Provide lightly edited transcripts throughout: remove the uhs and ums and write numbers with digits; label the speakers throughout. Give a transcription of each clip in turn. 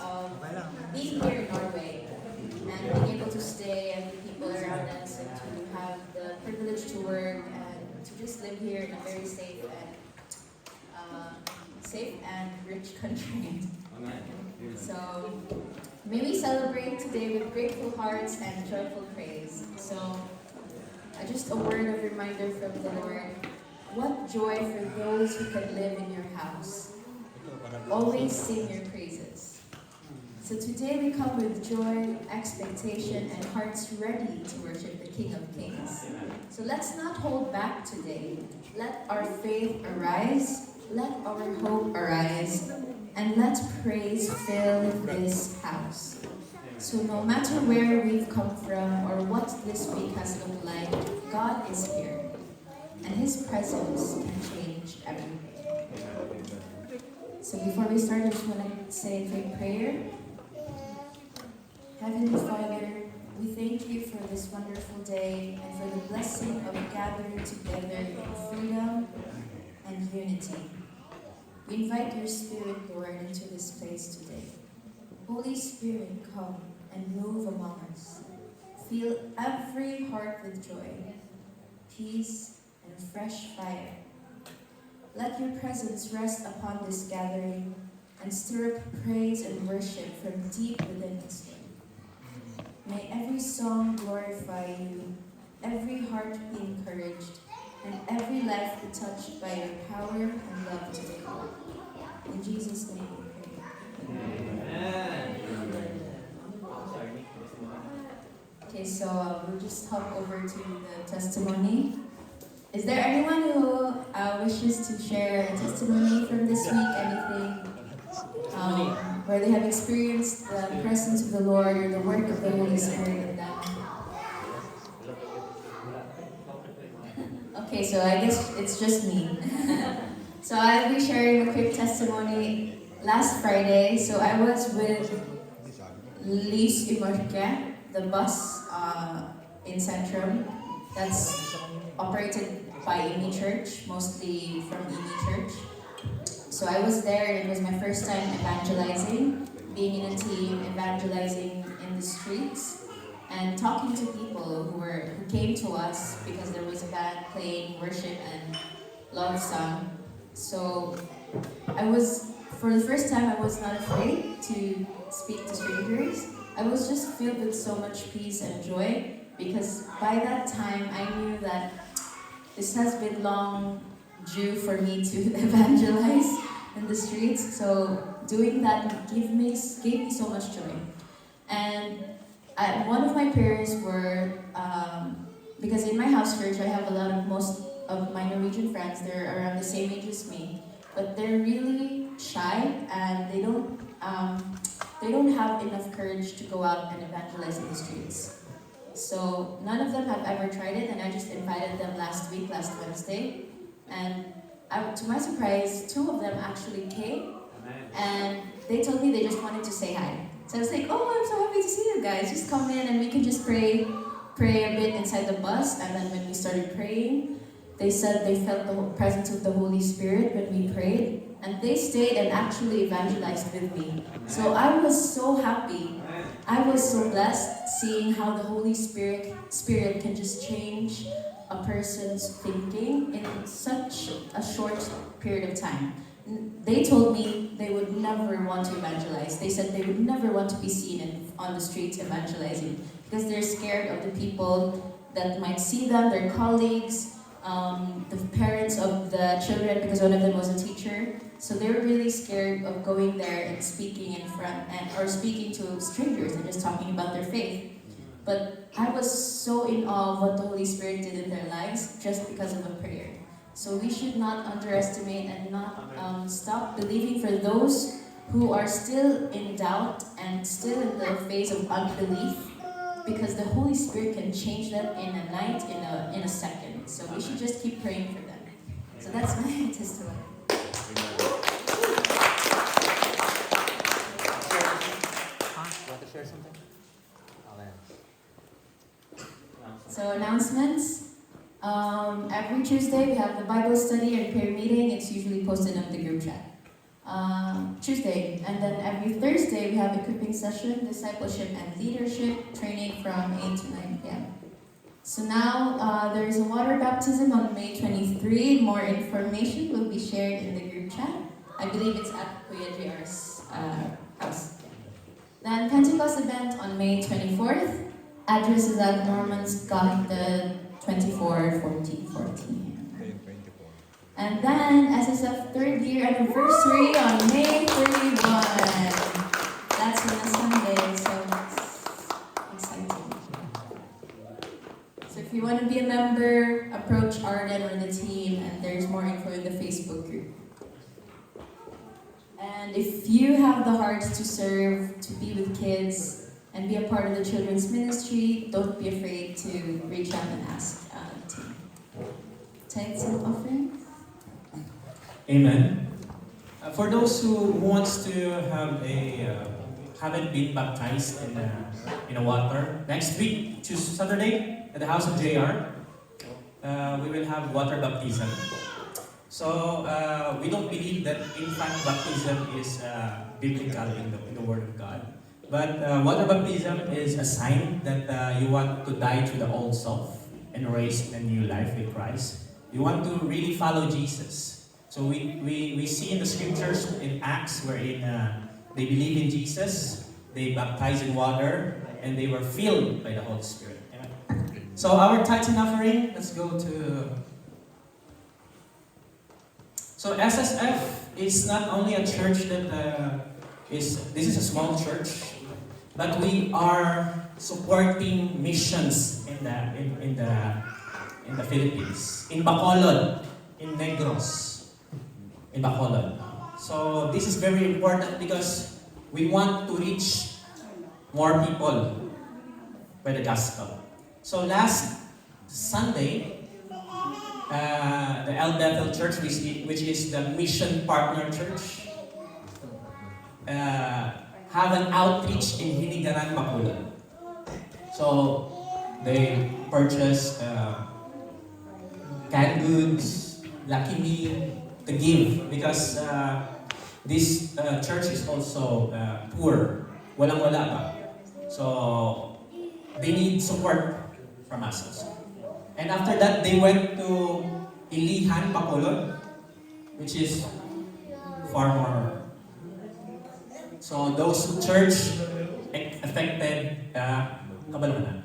Speaker 1: of being here in Norway and being able to stay and the people around us and to have the privilege to work and to just live here in a very safe and rich country. So may we celebrate today with grateful hearts and joyful praise. So just a word of reminder from the Lord. What joy for those who can live in your house. Always sing your praises. So today we come with joy, expectation, and hearts ready to worship the King of Kings. So let's not hold back today. Let our faith arise. Let our hope arise. And let praise fill this house. So no matter where we've come from or what this week has looked like, God is here. And His presence can change everything. So before we start, I just want to say a quick prayer. Heavenly Father, we thank you for this wonderful day and for the blessing of gathering together in freedom and unity. We invite your Spirit, Lord, into this place today. Holy Spirit, come and move among us. Fill every heart with joy, peace, and fresh fire. Let your presence rest upon this gathering and stir up praise and worship from deep within us. May every song glorify you, every heart be encouraged, and every life be touched by your power and love today. In Jesus' name we pray. Amen. Okay, so we'll just hop over to the testimony. Is there anyone who wishes to share a testimony from this week? Anything where they have experienced the presence of the Lord or the work of the Holy Spirit in them? Okay, so I guess it's just me. So I'll be sharing a quick testimony. Last Friday, so I was with Lys i Mørket, the bus in Centrum that's operated by Imi Church, mostly from Imi Church. So I was there, and it was my first time evangelizing, being in a team, evangelizing in the streets, and talking to people who came to us because there was a band playing worship and love song. So for the first time, I was not afraid to speak to strangers. I was just filled with so much peace and joy because by that time, I knew that this has been long due for me to evangelize in the streets. So doing that gave me so much joy. And one of my prayers were, because in my house church, I have most of my Norwegian friends. They're around the same age as me, but they're really shy and they don't have enough courage to go out and evangelize in the streets. So none of them have ever tried it, and I just invited them last Wednesday. And to my surprise, 2 of them actually came, and they told me they just wanted to say hi. So I was like, oh, I'm so happy to see you guys. Just come in and we can just pray a bit inside the bus. And then when we started praying, they said they felt the presence of the Holy Spirit when we prayed. And they stayed and actually evangelized with me. So I was so happy. I was so blessed seeing how the Holy Spirit can just change a person's thinking in such a short period of time. They told me they would never want to evangelize. They said they would never want to be seen on the streets evangelizing because they're scared of the people that might see them, their colleagues, the parents of the children, because one of them was a teacher. So they were really scared of going there and speaking in front or speaking to strangers and just talking about their faith. But I was so in awe of what the Holy Spirit did in their lives just because of a prayer. So we should not underestimate and not stop believing for those who are still in doubt and still in the phase of unbelief, because the Holy Spirit can change them in a night, in a second. So we should just keep praying for them. So that's my testimony.
Speaker 2: Want to share something?
Speaker 1: So announcements. Every Tuesday we have the Bible study and prayer meeting. It's usually posted on the group chat. Tuesday. And then every Thursday, we have equipping session, discipleship, and leadership training from 8 to 9 p.m. So now there is a water baptism on May 23. More information will be shared in the group chat. I believe it's at Kuya JR's house. Then Pentecost event on May 24th. Address is at Norman's Gate 24-14. And then SSF third year anniversary on May 31. That's on a Sunday, so it's exciting. So if you want to be a member, approach Arden or the team, and there's more info in the Facebook group. And if you have the heart to serve, to be with kids, and be a part of the children's ministry, don't be afraid to reach out and ask the team. Tithes and offerings?
Speaker 3: Amen. For those who wants to have haven't been baptized in a water, next week, Saturday, at the house of JR, we will have water baptism. So we don't believe that infant baptism is biblical in the Word of God. But water baptism is a sign that you want to die to the old self and raise a new life with Christ. You want to really follow Jesus. So we see in the scriptures in Acts wherein they believe in Jesus, they baptized in water, and they were filled by the Holy Spirit. Amen. So our tithes and offering, let's go to... So SSF is not only a church that this is a small church, but we are supporting missions in the Philippines, in Bacolod, in Negros, in Bacolod. So this is very important because we want to reach more people by the gospel. So last Sunday, the El Bethel Church, which is the mission partner church, have an outreach in Hinigaran, Bacolod. So they purchased canned goods, Lucky Meal to give because this church is also poor. Walang-wala pa. So they need support from us also. And after that, they went to Ilihan, Bacolod, which is far more. So those church affected Kabalaman.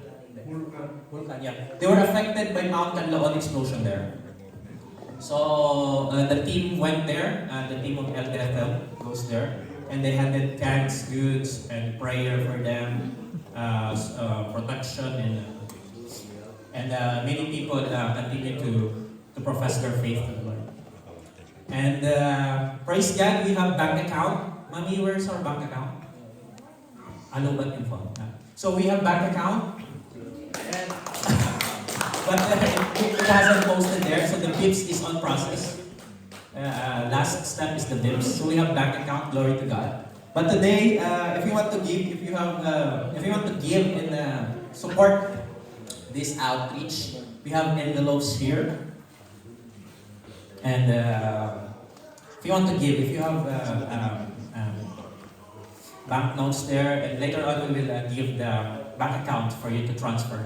Speaker 3: Vulcan, yeah. They were affected by Mount Canlaon explosion there. So the team went there, the team of El Bethel goes there, and they handed cans, goods, and prayer for them, protection, and many people continue to profess their faith in the Lord. And praise God, we have bank account. Mami, where's our bank account? Alubat info. So we have bank account. And but it hasn't posted there, so the BIPS is on process. Last step is the BIPS. So we have bank account, glory to God. But today, if you want to give, if you want to give and support this outreach, we have envelopes here. And if you want to give, if you have bank notes there, and later on we will give the bank account for you to transfer.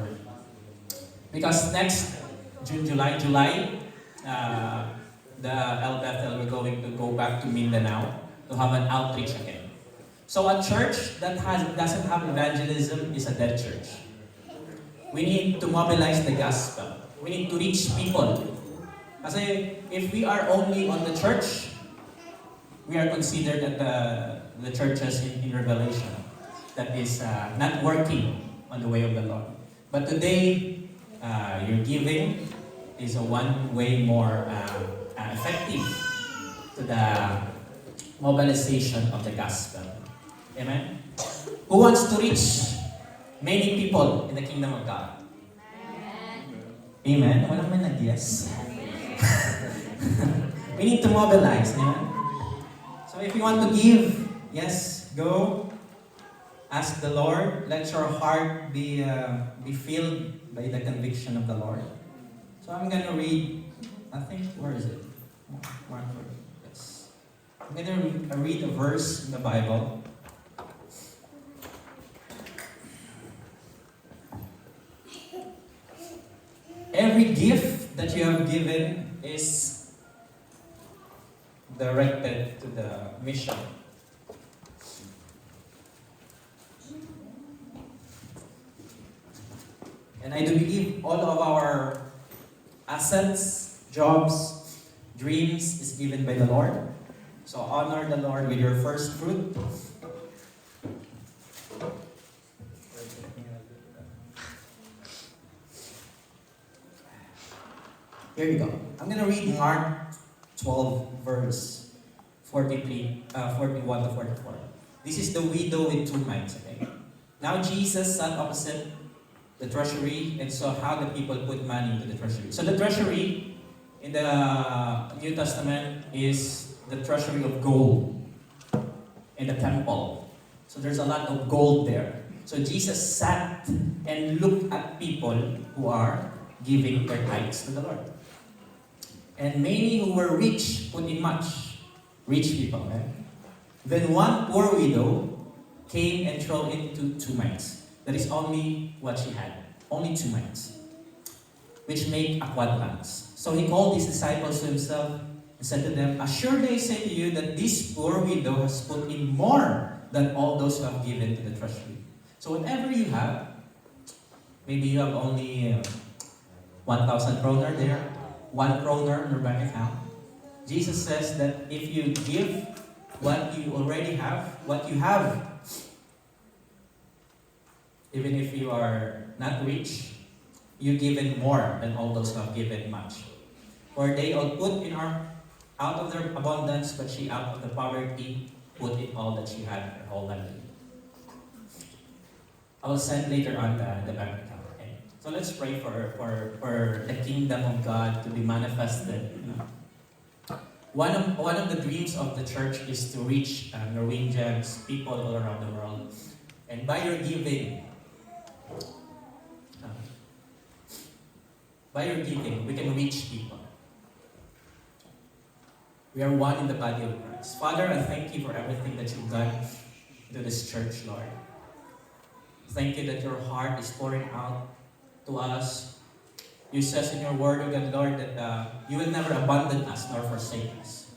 Speaker 3: Because next July, the El Bethel, we're going to go back to Mindanao to have an outreach again. So a church that doesn't have evangelism is a dead church. We need to mobilize the gospel. We need to reach people. Kasi if we are only on the church, we are considered at the churches in Revelation that is not working on the way of the Lord. But today, your giving is a one way more effective to the mobilization of the gospel. Amen? Who wants to reach many people in the kingdom of God? Amen? Walang man nag-yes. We need to mobilize. Amen? So if you want to give, yes, go. Ask the Lord. Let your heart be filled by the conviction of the Lord. So I'm going to read, I think, where is it? Mark, yes. I'm going to read a verse in the Bible. Every gift that you have given is directed to the mission. And I do believe all of our assets, jobs, dreams is given by the Lord. So honor the Lord with your first fruit. Here you go. I'm going to read Mark 12, verse 41 to 44. This is the widow with 2 mites. Okay? Now Jesus sat opposite the treasury and saw how the people put money into the treasury. So the treasury in the New Testament is the treasury of gold in the temple. So there's a lot of gold there. So Jesus sat and looked at people who are giving their tithes to the Lord. And many who were rich put in much. Rich people, right? Then one poor widow came and threw into 2 mites. That is only what she had. Only 2 mites. Which make a quadrans. So he called his disciples to himself and said to them, assuredly I say to you that this poor widow has put in more than all those who have given to the treasury. So whatever you have, maybe you have only 1,000 kroner there, 1 kroner in your bank account. Jesus says that if you give what you already have, what you have, even if you are not rich, you given more than all those who have given much. For they all put in out of their abundance, but she out of the poverty put in all that she had, her whole life. I will send later on the bank account. Okay? So let's pray for the kingdom of God to be manifested. One of the dreams of the church is to reach Norwegians, people all around the world. And by your giving, we can reach people. We are one in the body of Christ. Father, I thank you for everything that you've done to this church, Lord. Thank you that your heart is pouring out to us. You says in your word, O God, Lord, that you will never abandon us nor forsake us.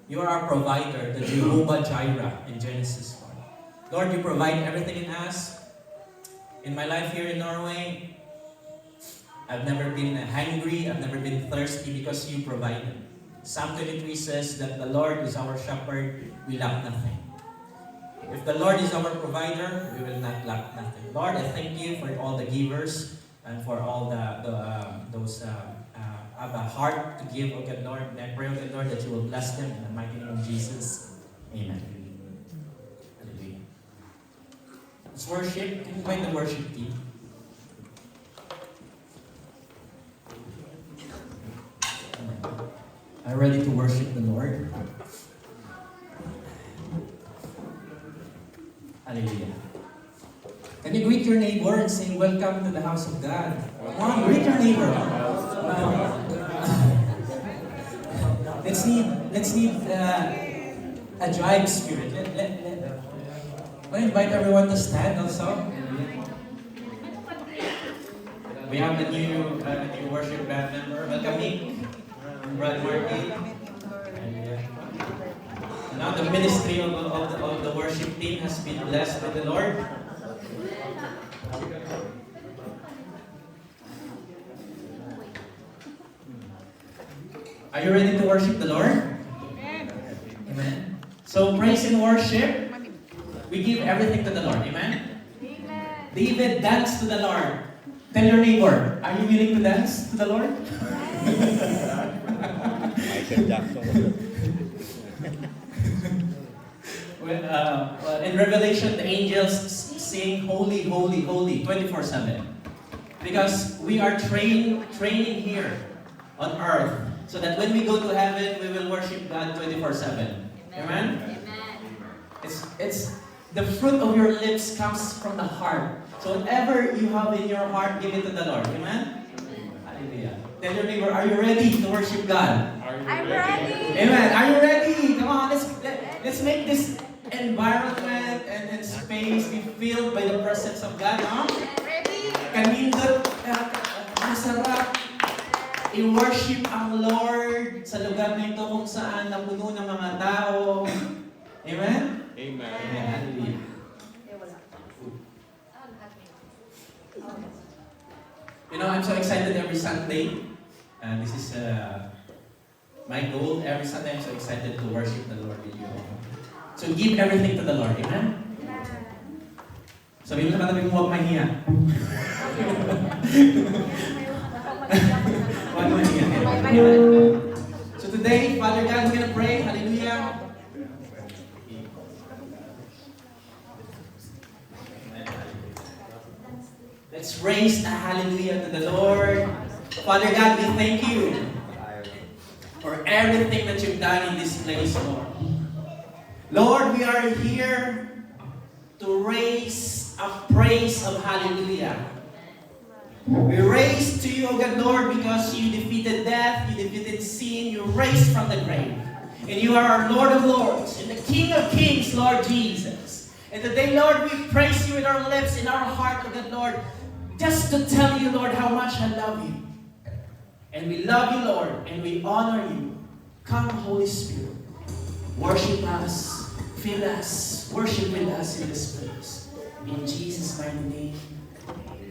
Speaker 3: You are our provider, the Jehovah Jireh in Genesis 1. Lord, you provide everything in us. In my life here in Norway, I've never been hungry, I've never been thirsty because you provided. Psalm 23 says that the Lord is our shepherd, we lack nothing. If the Lord is our provider, we will not lack nothing. Lord, I thank you for all the givers and for all those have a heart to give, O God, Lord. And I pray, O God, Lord, that you will bless them in the mighty name of Jesus. Amen. Hallelujah. Let's worship. Can you invite the worship team? Are you ready to worship the Lord? Hallelujah. Can you greet your neighbor and say, welcome to the house of God? Come on, greet your neighbor. Let's need a drive spirit. I invite everyone to stand also. We have the new worship band member. Welcome, Nick. Brad Martin. And now the ministry of the worship team has been blessed by the Lord. Are you ready to worship the Lord? Amen. So praise and worship. We give everything to the Lord. Amen. David danced to the Lord. Tell your neighbor, are you willing to dance to the Lord?
Speaker 4: Michael Jackson.
Speaker 3: In Revelation, the angels sing holy, holy, holy 24/7. Because we are training here on earth so that when we go to heaven, we will worship God 24/7. Amen? It's the fruit of your lips comes from the heart. So whatever you have in your heart, give it to the Lord. Amen? Hallelujah. Tell your neighbor, are you ready to worship God?
Speaker 4: Are
Speaker 5: I'm ready.
Speaker 3: Amen. Are you ready? Come on, let's make this environment and space be filled by the presence of God. Huh?
Speaker 5: Ready.
Speaker 3: Kanindot, masarap i-worship ang Lord sa lugar na ito kung saan napuno ng mga tao. Amen?
Speaker 4: Amen.
Speaker 3: Amen. Hallelujah. You know, I'm so excited every Sunday. This is my goal. Every Sunday, I'm so excited to worship the Lord with you. So give everything to the Lord. Amen? Sabihin mo sa katabi mo, huwag mahiya. Huwag mahiya. So today, Father God, we're going to pray. Hallelujah. Let's raise a hallelujah to the Lord. Father God, we thank you for everything that you've done in this place, Lord. Lord, we are here to raise a praise of hallelujah. We raise to you, O God, Lord, because you defeated death, you defeated sin, you raised from the grave. And you are our Lord of Lords and the King of Kings, Lord Jesus. And today, Lord, we praise you with our lips, in our heart, O God, Lord, just to tell you, Lord, how much I love you. And we love you, Lord, and we honor you. Come, Holy Spirit. Worship us, fill us, worship with us in this place. In Jesus' mighty name.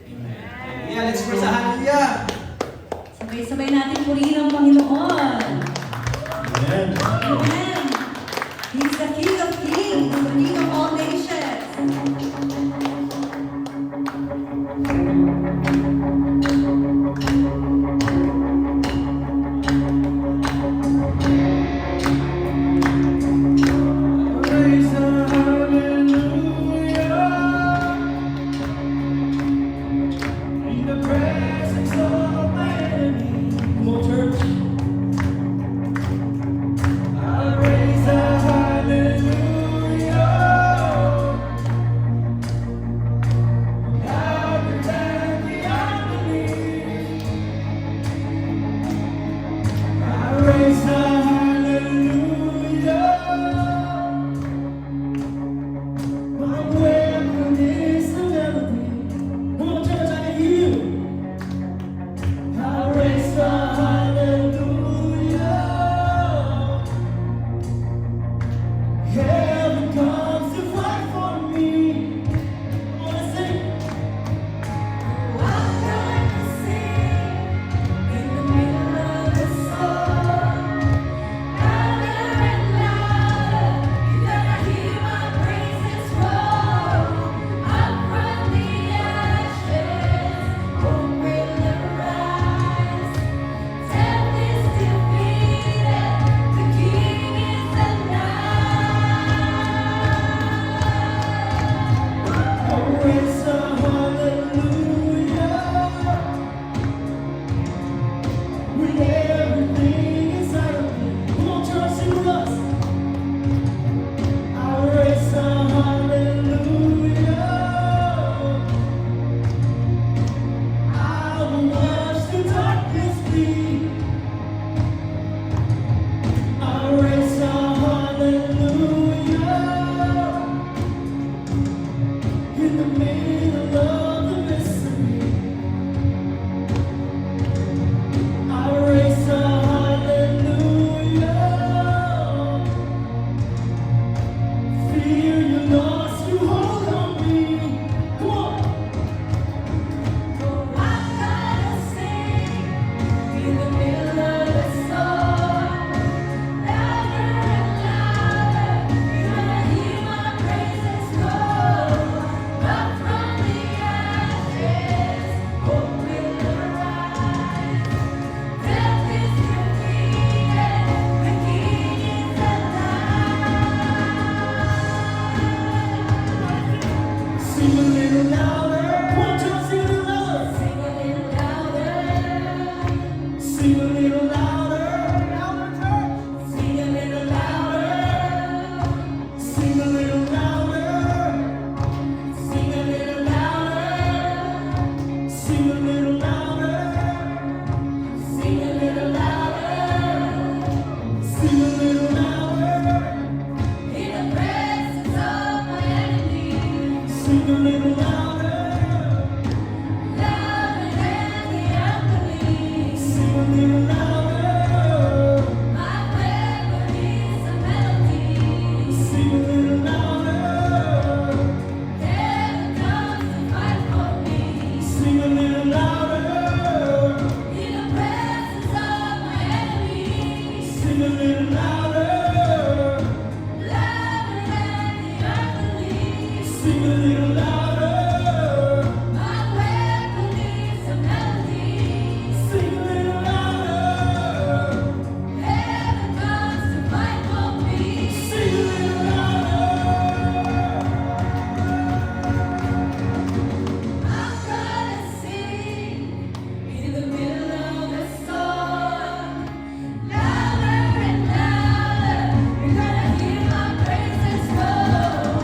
Speaker 3: Amen. Hallelujah. Let's praise the hallelujah.
Speaker 5: Sabay-sabay natin purihin ang Panginoon.
Speaker 3: Amen.
Speaker 5: Amen. He's the King of Kings, the King of all nations.
Speaker 3: Praise the hallelujah. In the presence of my enemy. Come on, church. I raise a hallelujah. Louder than the unbelief. I raise a hallelujah. My weapon is the melody. Come on, church, I can hear you. I raise a hallelujah. Heaven comes to fight for me. I wanna sing.
Speaker 5: I'm going to sing in the middle of the storm. Louder and louder, you're gonna hear my praises roar. Up from the ashes, hope will arise. Death is defeated, the King is alive.
Speaker 3: I raise a hallelujah. With everything inside of me. Come on, church, sing with us. I raise a hallelujah. I will watch the darkness flee. I raise a hallelujah. In the middle of the mystery, I raise a hallelujah. Fear you lost, you hold on me. Come on.
Speaker 5: I'm gonna sing in the middle of the storm. Louder and louder, you're gonna hear my praises roar. Up from Sing a little louder. Louder than the unbelief. Sing a little louder. My weapon is a melody. Sing a little louder. Heaven comes to fight for me. Sing a little louder. In the presence of my enemies. Sing a little louder. Louder than the unbelief. Sing a little louder. My weapon is a melody. Sing a little louder. Heaven comes to fight for me. Sing a little louder. I'm gonna sing in the middle of the storm. Louder and louder, you're gonna hear my praises roar.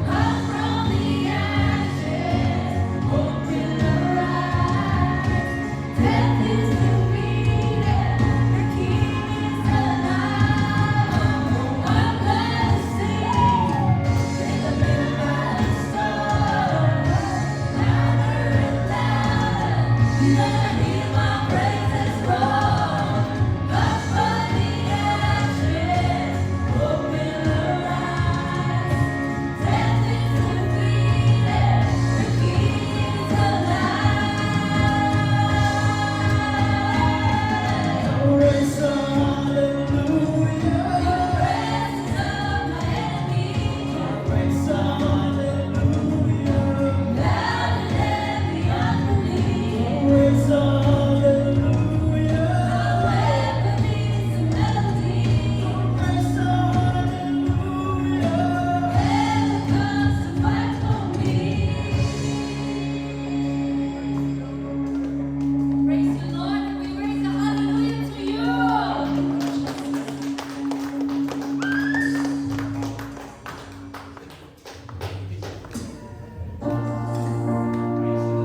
Speaker 5: Up from the ashes, hope will arise. Death is defeated, the King is alive. I'm gonna sing in the middle of the storm. Louder and louder, you're gonna hear my praises roar. Up from the ashes, hope will arise. Death is defeated, the King is alive. Raise a hallelujah. Your presence of my enemies. Raise a hallelujah. Louder than the unbelief. Raise a hallelujah. My weapon is a melody. Raise a hallelujah. Heaven comes to fight for me. Praise the Lord, and we raise a hallelujah to you. Praise you.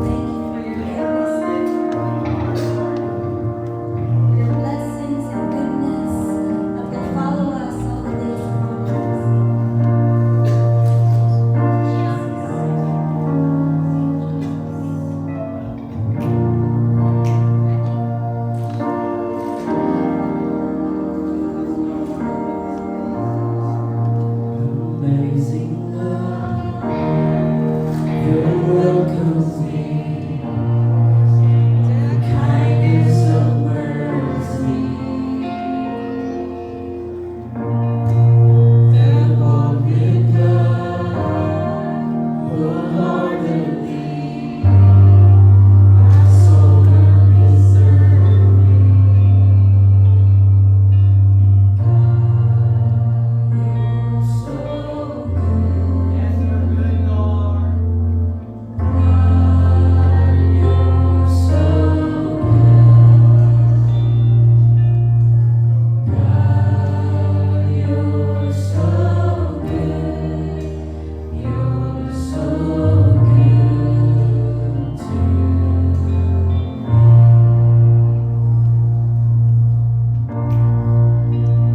Speaker 5: Thank you for your goodness. Your blessings and goodness that follow us all the days of our lives.
Speaker 6: Amazing love, your welcomes me. The kindness of mercy, that open love, wholeheartedly, my soul undeserving. You're so good. Yes, you're good, Lord. You're so good. You're so good. You're so good to me.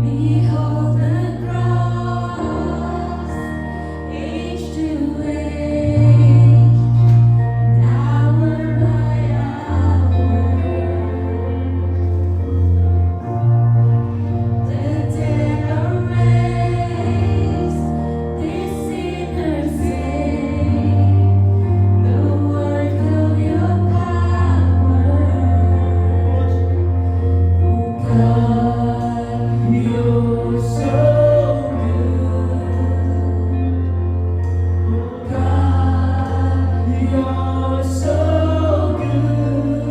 Speaker 6: Behold the cross, age to age, hour by hour. The dead are raised, this sinner saved. The work of your power, God, you're so good. God, you're so good.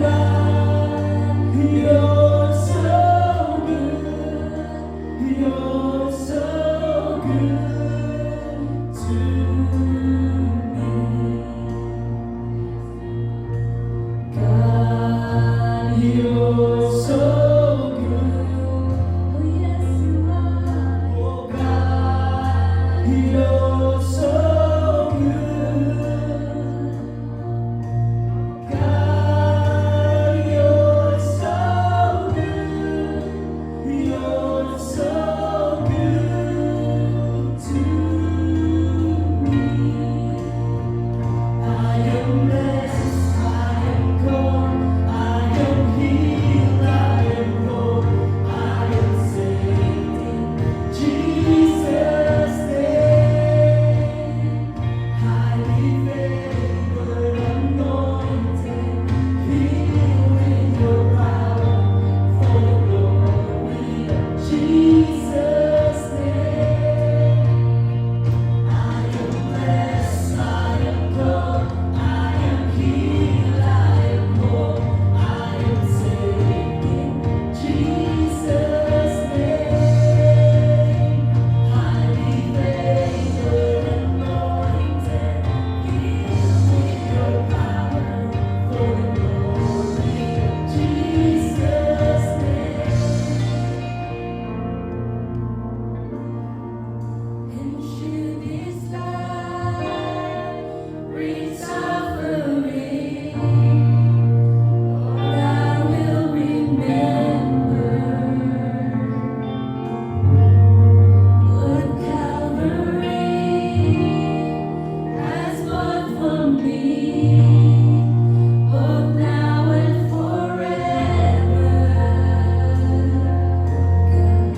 Speaker 6: God, you're so good. You're so good to me. God, you're so good. Oh, yes, you are. Oh, God, you're so good. God, you're so good. You're so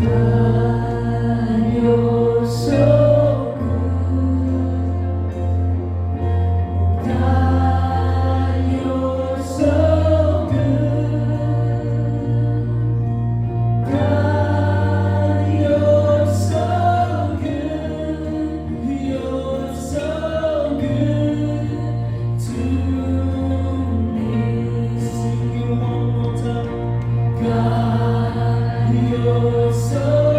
Speaker 6: God, you're so good. God, you're so good. God, you're so good. You're so good to me. Sing it one more time. God, you're so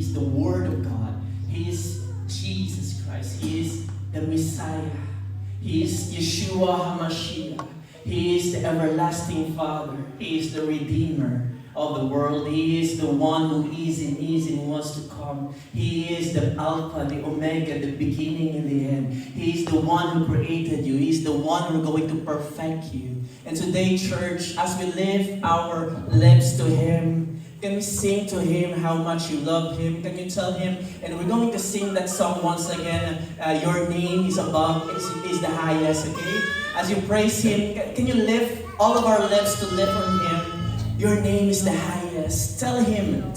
Speaker 6: is the Word of God. He is Jesus Christ. He is the Messiah. He is Yeshua HaMashiach. He is the everlasting Father. He is the Redeemer of the world. He is the one who is and wants to come. He is the Alpha, the Omega, the beginning and the end. He is the one who created you. He is the one who is going to perfect you. And today, church, as we lift our lips to Him, can we sing to Him how much you love Him? Can you tell Him? And we're going to sing that song once again. Your name is above, is the highest, okay? As you praise Him, can you lift all of our lips to lift on Him? Your name is the highest. Tell Him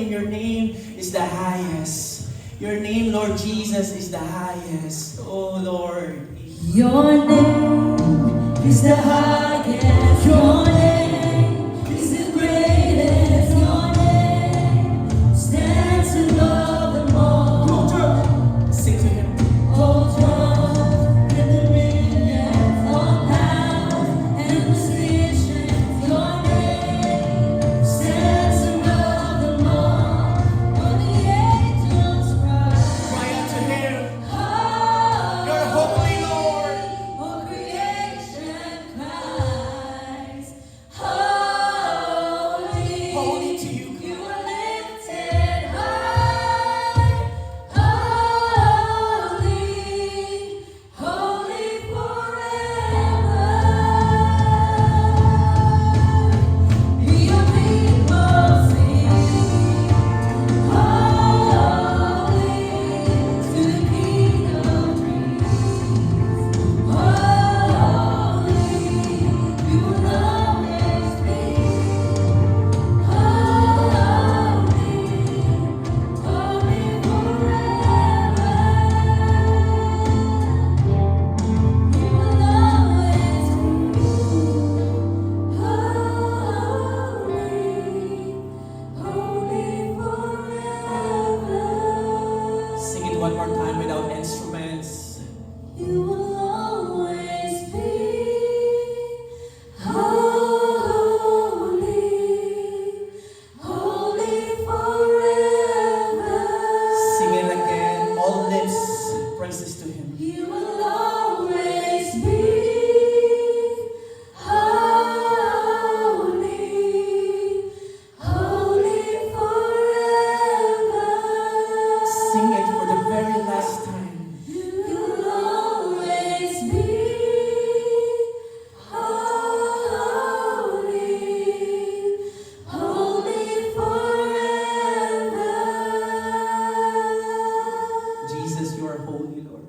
Speaker 6: your name is the highest. Your name, Lord Jesus, is the highest. Oh, Lord.
Speaker 5: Your name is the highest. Your name is the greatest. Your name stands above them all.
Speaker 6: Sing to Him.
Speaker 5: All thrones and dominions, all powers and positions. Your name stands above them all. All the angels cry.
Speaker 6: Cry out to Him.
Speaker 5: Holy,
Speaker 6: You're holy, Lord.
Speaker 5: all creation cries. Holy,
Speaker 6: Holy to you.
Speaker 5: you are lifted high. Holy, holy forever. Your people sing. Holy to the King of Kings. Holy, you will always be. Holy, holy forever. You will always be. Holy, holy forever.
Speaker 6: Sing it one more time without instruments.
Speaker 5: You will always be holy, holy forever.
Speaker 6: Sing it again. All lips praises to Him.
Speaker 5: You will always be holy, holy forever.
Speaker 6: Sing it for the very last time.
Speaker 5: You'll always be holy, holy forever.
Speaker 6: Jesus, you are holy, Lord.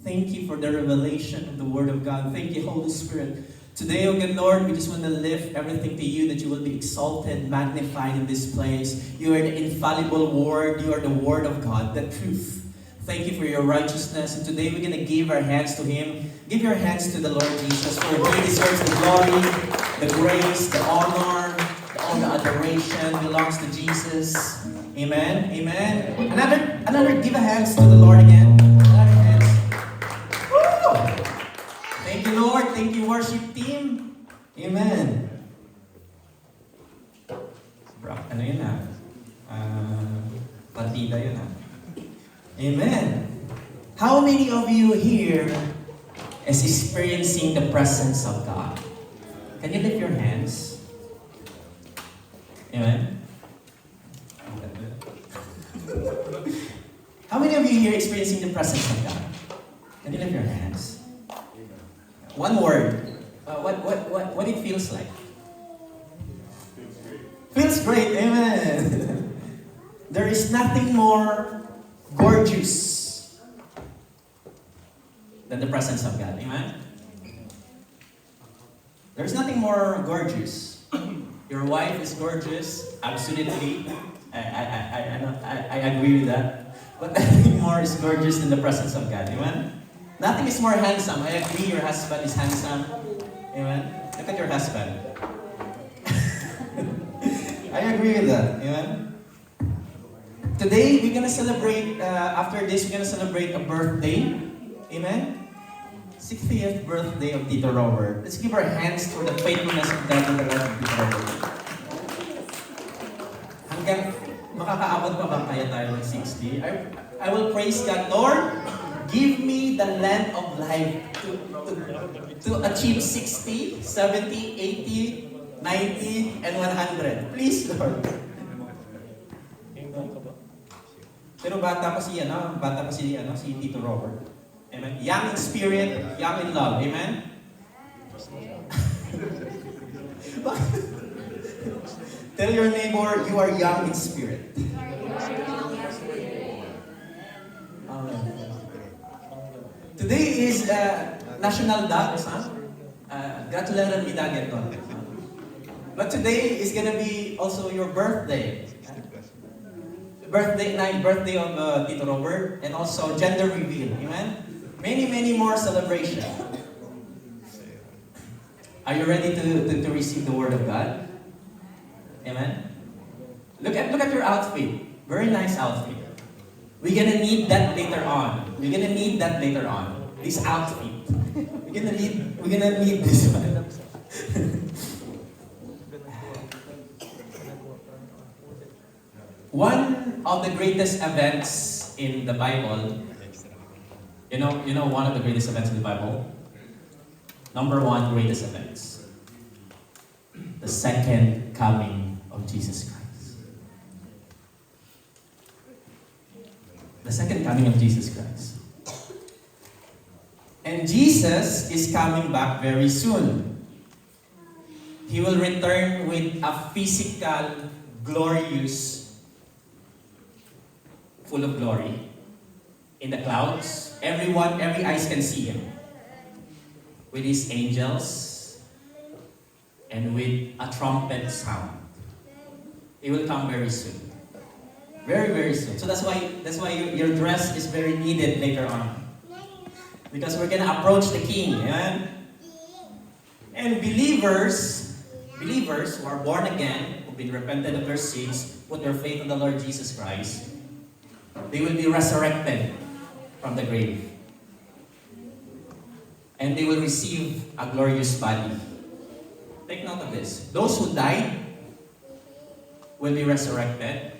Speaker 6: Thank you for the revelation of the Word of God. Thank you, Holy Spirit. Today, oh good Lord, we just want to lift everything to you, that you will be exalted, magnified in this place. You are the infallible Word. You are the Word of God, the truth. Thank you for your righteousness. And today we're going to give our hands to Him. Give your hands to the Lord Jesus, for He deserves the glory, the grace, the honor, all the adoration belongs to Jesus. Amen. Amen. Another give a hands to the Lord again. Another hands. Woo! Thank you, Lord. Thank you, worship team. Amen. Bro, ano yun partida yun Amen. How many of you here is experiencing the presence of God? Can you lift your hands? Amen. How many of you here experiencing the presence of God? Can you lift your hands? One word. What it feels like? Feels great. Amen. There is nothing more gorgeous than the presence of God. Amen. There's nothing more gorgeous. Your wife is gorgeous, absolutely. I agree with that. But nothing more is gorgeous than the presence of God. Amen. Nothing is more handsome. I agree. Your husband is handsome. Amen. Look at your husband. I agree with that. Amen. Today, we're going to celebrate, after this, we're going to celebrate a birthday. Amen? 60th birthday of Tito Robert. Let's give our hands for the faithfulness of God in the life of Tito Robert. Hanggang Makakaabot pa ba kaya tayo ng 60? I will praise God. Lord, give me the length of life to achieve 60, 70, 80, 90, and 100. Please, Lord. Pero bata pa si Tito Robert. Amen. Young in spirit, young in love. Amen. Tell your neighbor, you are young in spirit. Today is National Dance, Gratuleran mi dagat doon. But today is gonna be also your birthday. Birthday of Tito Robert, and also gender reveal. Amen? Many more celebrations. Are you ready to receive the word of God? Amen? Look at your outfit. Very nice outfit. We're gonna need that later on. This outfit. We're gonna need this one. One of the greatest events in the Bible, you know one of the greatest events in the Bible? Number one greatest events. The second coming of Jesus Christ. The second coming of Jesus Christ. And Jesus is coming back very soon. He will return with a physical, glorious, full of glory, in the clouds. Every eyes can see Him. With His angels, and with a trumpet sound. He will come very soon. Very soon. So that's why your dress is very needed later on. Because we're gonna approach the King. Amen? And believers who are born again, who've been repented of their sins, put their faith in the Lord Jesus Christ, they will be resurrected from the grave. And they will receive a glorious body. Take note of this. Those who died will be resurrected,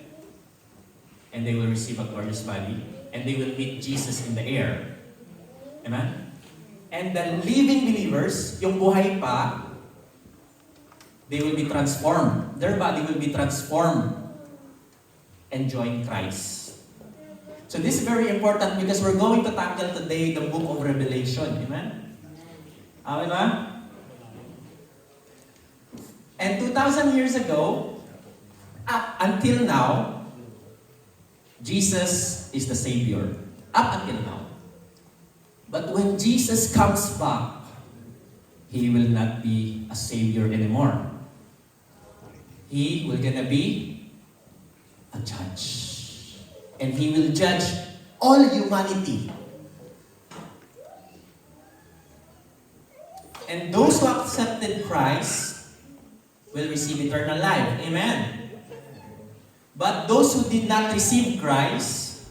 Speaker 6: and they will receive a glorious body, and they will meet Jesus in the air. Amen? And the living believers, yung buhay pa, they will be transformed. Their body will be transformed and join Christ. So this is very important because we're going to tackle today the book of Revelation. Amen? Amen ba? And 2,000 years ago, until now, Jesus is the Savior. Up until now. But when Jesus comes back, He will not be a Savior anymore. He will gonna be a judge. And He will judge all humanity. And those who accepted Christ will receive eternal life. Amen. But those who did not receive Christ,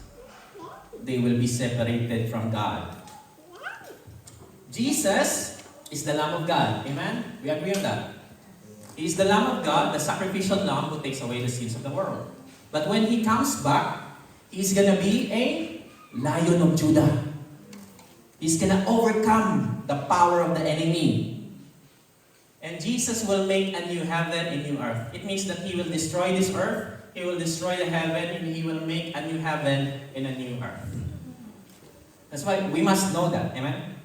Speaker 6: they will be separated from God. Jesus is the Lamb of God. Amen? We agree on that. He is the Lamb of God, the sacrificial Lamb who takes away the sins of the world. But when He comes back, He's gonna be a Lion of Judah. He's gonna overcome the power of the enemy. And Jesus will make a new heaven and new earth. It means that He will destroy this earth, He will destroy the heaven, and He will make a new heaven and a new earth. That's why we must know that. Amen?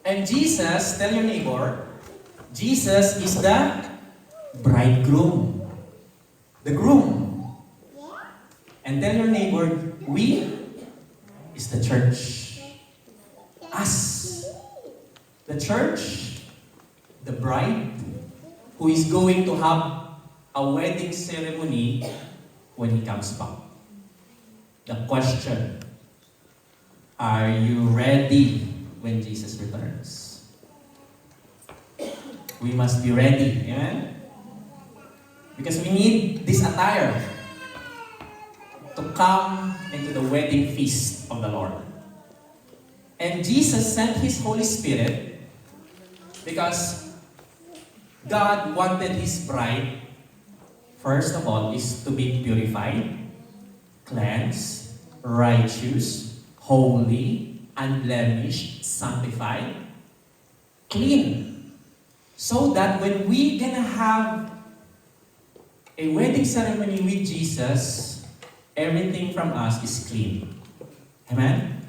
Speaker 6: And Jesus, tell your neighbor, Jesus is the bridegroom. The groom. And tell your neighbor, we is the church. Us. The church, the bride, who is going to have a wedding ceremony when He comes back. The question, are you ready when Jesus returns? We must be ready. Amen? Because we need this attire to come into the wedding feast of the Lord. And Jesus sent His Holy Spirit because God wanted His bride
Speaker 3: first of all, is to be purified, cleansed, righteous, holy, unblemished, sanctified, clean. So that when we gonna have a wedding ceremony with Jesus, everything from us is clean. Amen?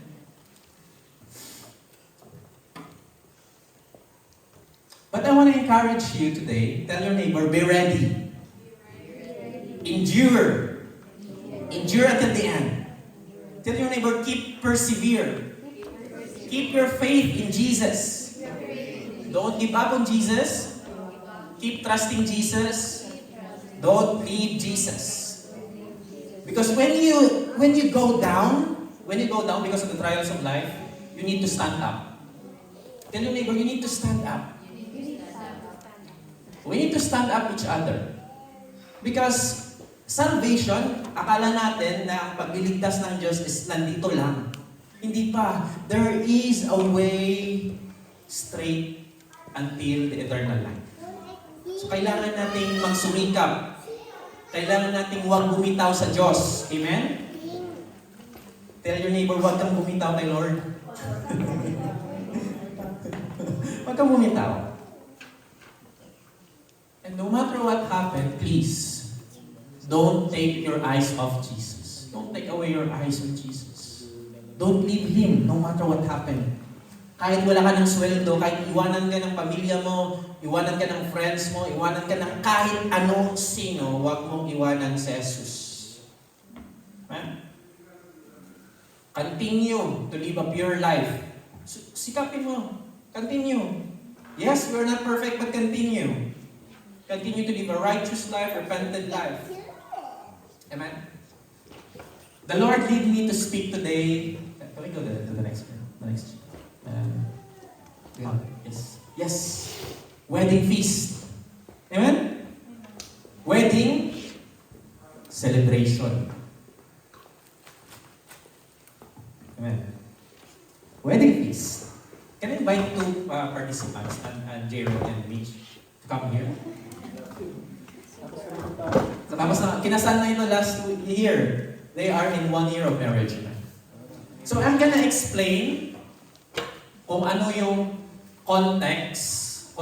Speaker 3: But I want to encourage you today, tell your neighbor, be ready. Endure. Endure until the end. Tell your neighbor, keep persevere. Keep your faith in Jesus. Don't give up on Jesus. Keep trusting Jesus. Don't leave Jesus. Because when you go down because of the trials of life, you need to stand up. Tell your neighbor, you need to stand up. We need to stand up each other. Because salvation, akala natin na pagliligtas ng Diyos is nandito lang. Hindi pa. There is a way straight until the eternal life. So kailangan nating magsumikap. Kailangan nating huwag bumitaw sa Diyos. Amen? Tell your neighbor, huwag kang bumitaw kay Lord. Huwag kang bumitaw. And no matter what happened, please, don't take your eyes off Jesus. Don't take away your eyes from Jesus. Don't leave Him, no matter what happened. Kahit wala ka ng sweldo, kahit iwanan ka ng pamilya mo, iwanan ka ng friends mo, iwanan ka ng kahit anong sino, huwag mong iwanan si Jesus. Amen? Continue to live a pure life. Sikapin mo. Continue. Yes, we're not perfect, but continue. Continue to live a righteous life, repentant life. Amen? The Lord lead me to speak today. Can we go to the next one? The next yes. Yes. Wedding feast. Amen? Wedding celebration. Amen. Wedding feast. Can I invite two participants, and Jared and Mitch, to come here? Tapos na, kinasal na ito last year. They are in 1 year of marriage. So I'm gonna explain kung ano yung konteksto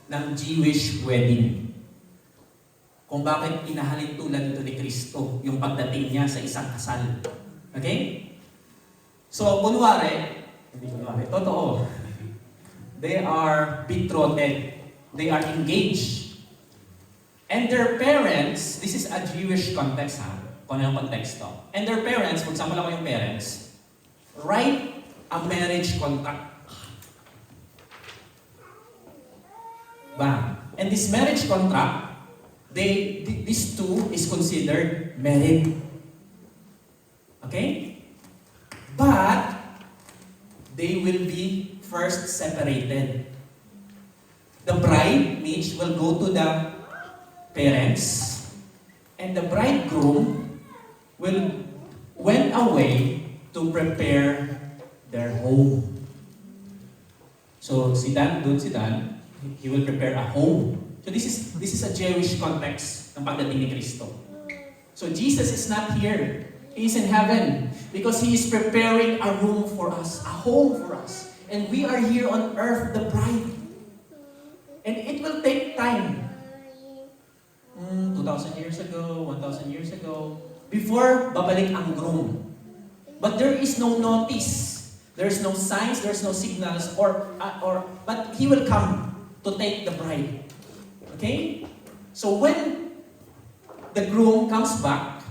Speaker 3: ng Jewish wedding. Kung bakit inahalin tulad ito ni Kristo, yung pagdating niya sa isang kasal. Okay? So, totoo. They are betrothed. They are engaged. And their parents, this is a Jewish context kung ano yung konteksto. And their parents, for example ako yung parents, write a marriage contract. Bang. And this marriage contract, these two is considered married. Okay? But, they will be first separated. The bride, Mitch, will go to the parents, and the bridegroom went away to prepare their home. So, si Dan, he will prepare a home. So this is a Jewish context ng pagdating ni Kristo. So Jesus is not here. He is in heaven because He is preparing a room for us, a home for us. And we are here on earth, the bride. And it will take time. 2,000 years ago, 1,000 years ago, before babalik ang groom. But there is no notice. There is no signs, there is no signals, but He will come to take the bride. Okay? So when the groom comes back,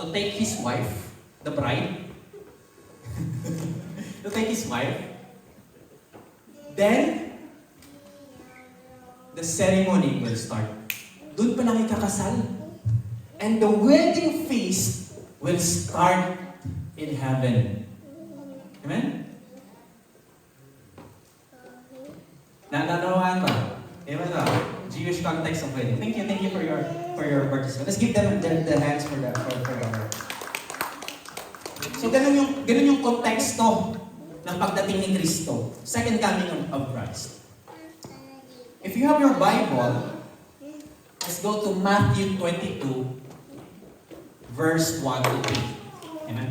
Speaker 3: to take his wife, the bride, to take his wife, then the ceremony will start. Doon pa lang ikakasal. And the wedding feast will start in heaven. Amen? Nananawahan ba? Amen ba? Jewish context of wedding. Thank you for your participation. Let's give them the hands for our. So ganun yung konteksto ng pagdating ni Kristo. Second coming of Christ. If you have your Bible, Let's go to Matthew 22, verse 1 to 3. Amen?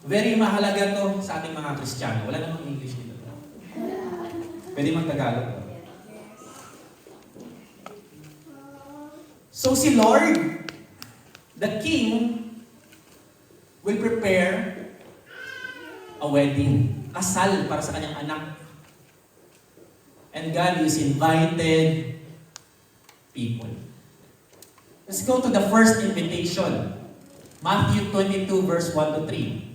Speaker 3: Very mahalaga to sa ating mga Kristiyano. Wala namang English dito. Pwede mag-Tagalog. So si Lord, the King, will prepare a wedding. Kasal para sa kanyang anak. And God is invited people. Let's go to the first invitation. Matthew 22, verse 1 to 3.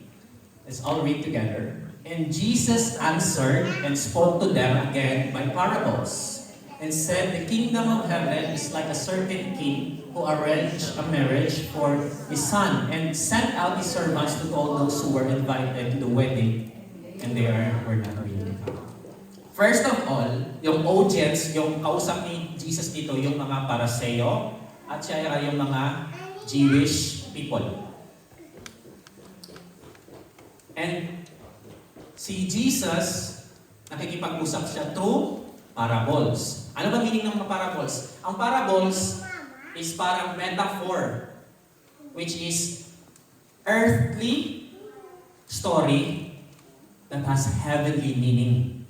Speaker 3: Let's all read together. And Jesus answered and spoke to them again by parables, and said, the kingdom of heaven is like a certain king who arranged a marriage for his son, and sent out his servants to all those who were invited to the wedding, and they were not willing. First of all, yung audience, yung kausap ni Jesus dito, yung mga Pariseo, at siya ay yung mga Jewish people. And si Jesus, nakikipag-usap siya through parables. Ano ba meaning ng mga parables? Ang parables is parang metaphor, which is earthly story that has heavenly meaning.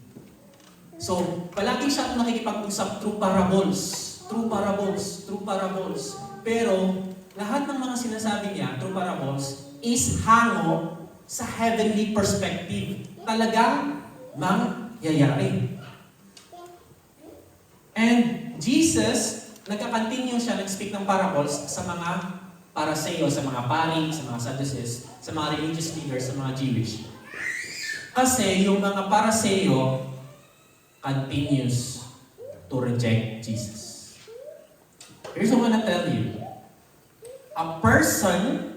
Speaker 3: So, palagi siya nakikipag-usap through parables, through parables, through parables. Pero, lahat ng mga sinasabi niya through parables is hango sa heavenly perspective. Talagang mangyayari. And Jesus, nagka-continue siya nag-speak ng parables sa mga Pariseo, sa mga pari, sa mga Sadducees, sa mga religious leaders, sa mga Jewish. Kasi yung mga Pariseo continues to reject Jesus. Here's what I want to tell you. A person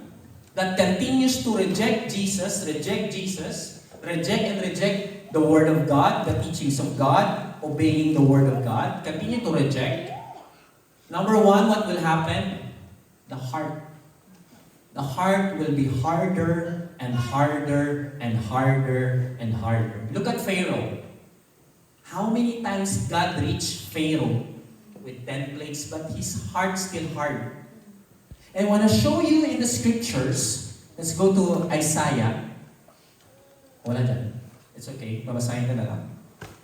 Speaker 3: that continues to reject Jesus, reject the Word of God, the teachings of God, obeying the Word of God, continue to reject. Number one, what will happen? The heart. The heart will be harder and harder and harder and harder. Look at Pharaoh. How many times God reached Pharaoh with 10 plagues, but his heart still hard. And I want to show you in the scriptures. Let's go to Isaiah. Wala dyan. It's okay. Babasahin ka na lang.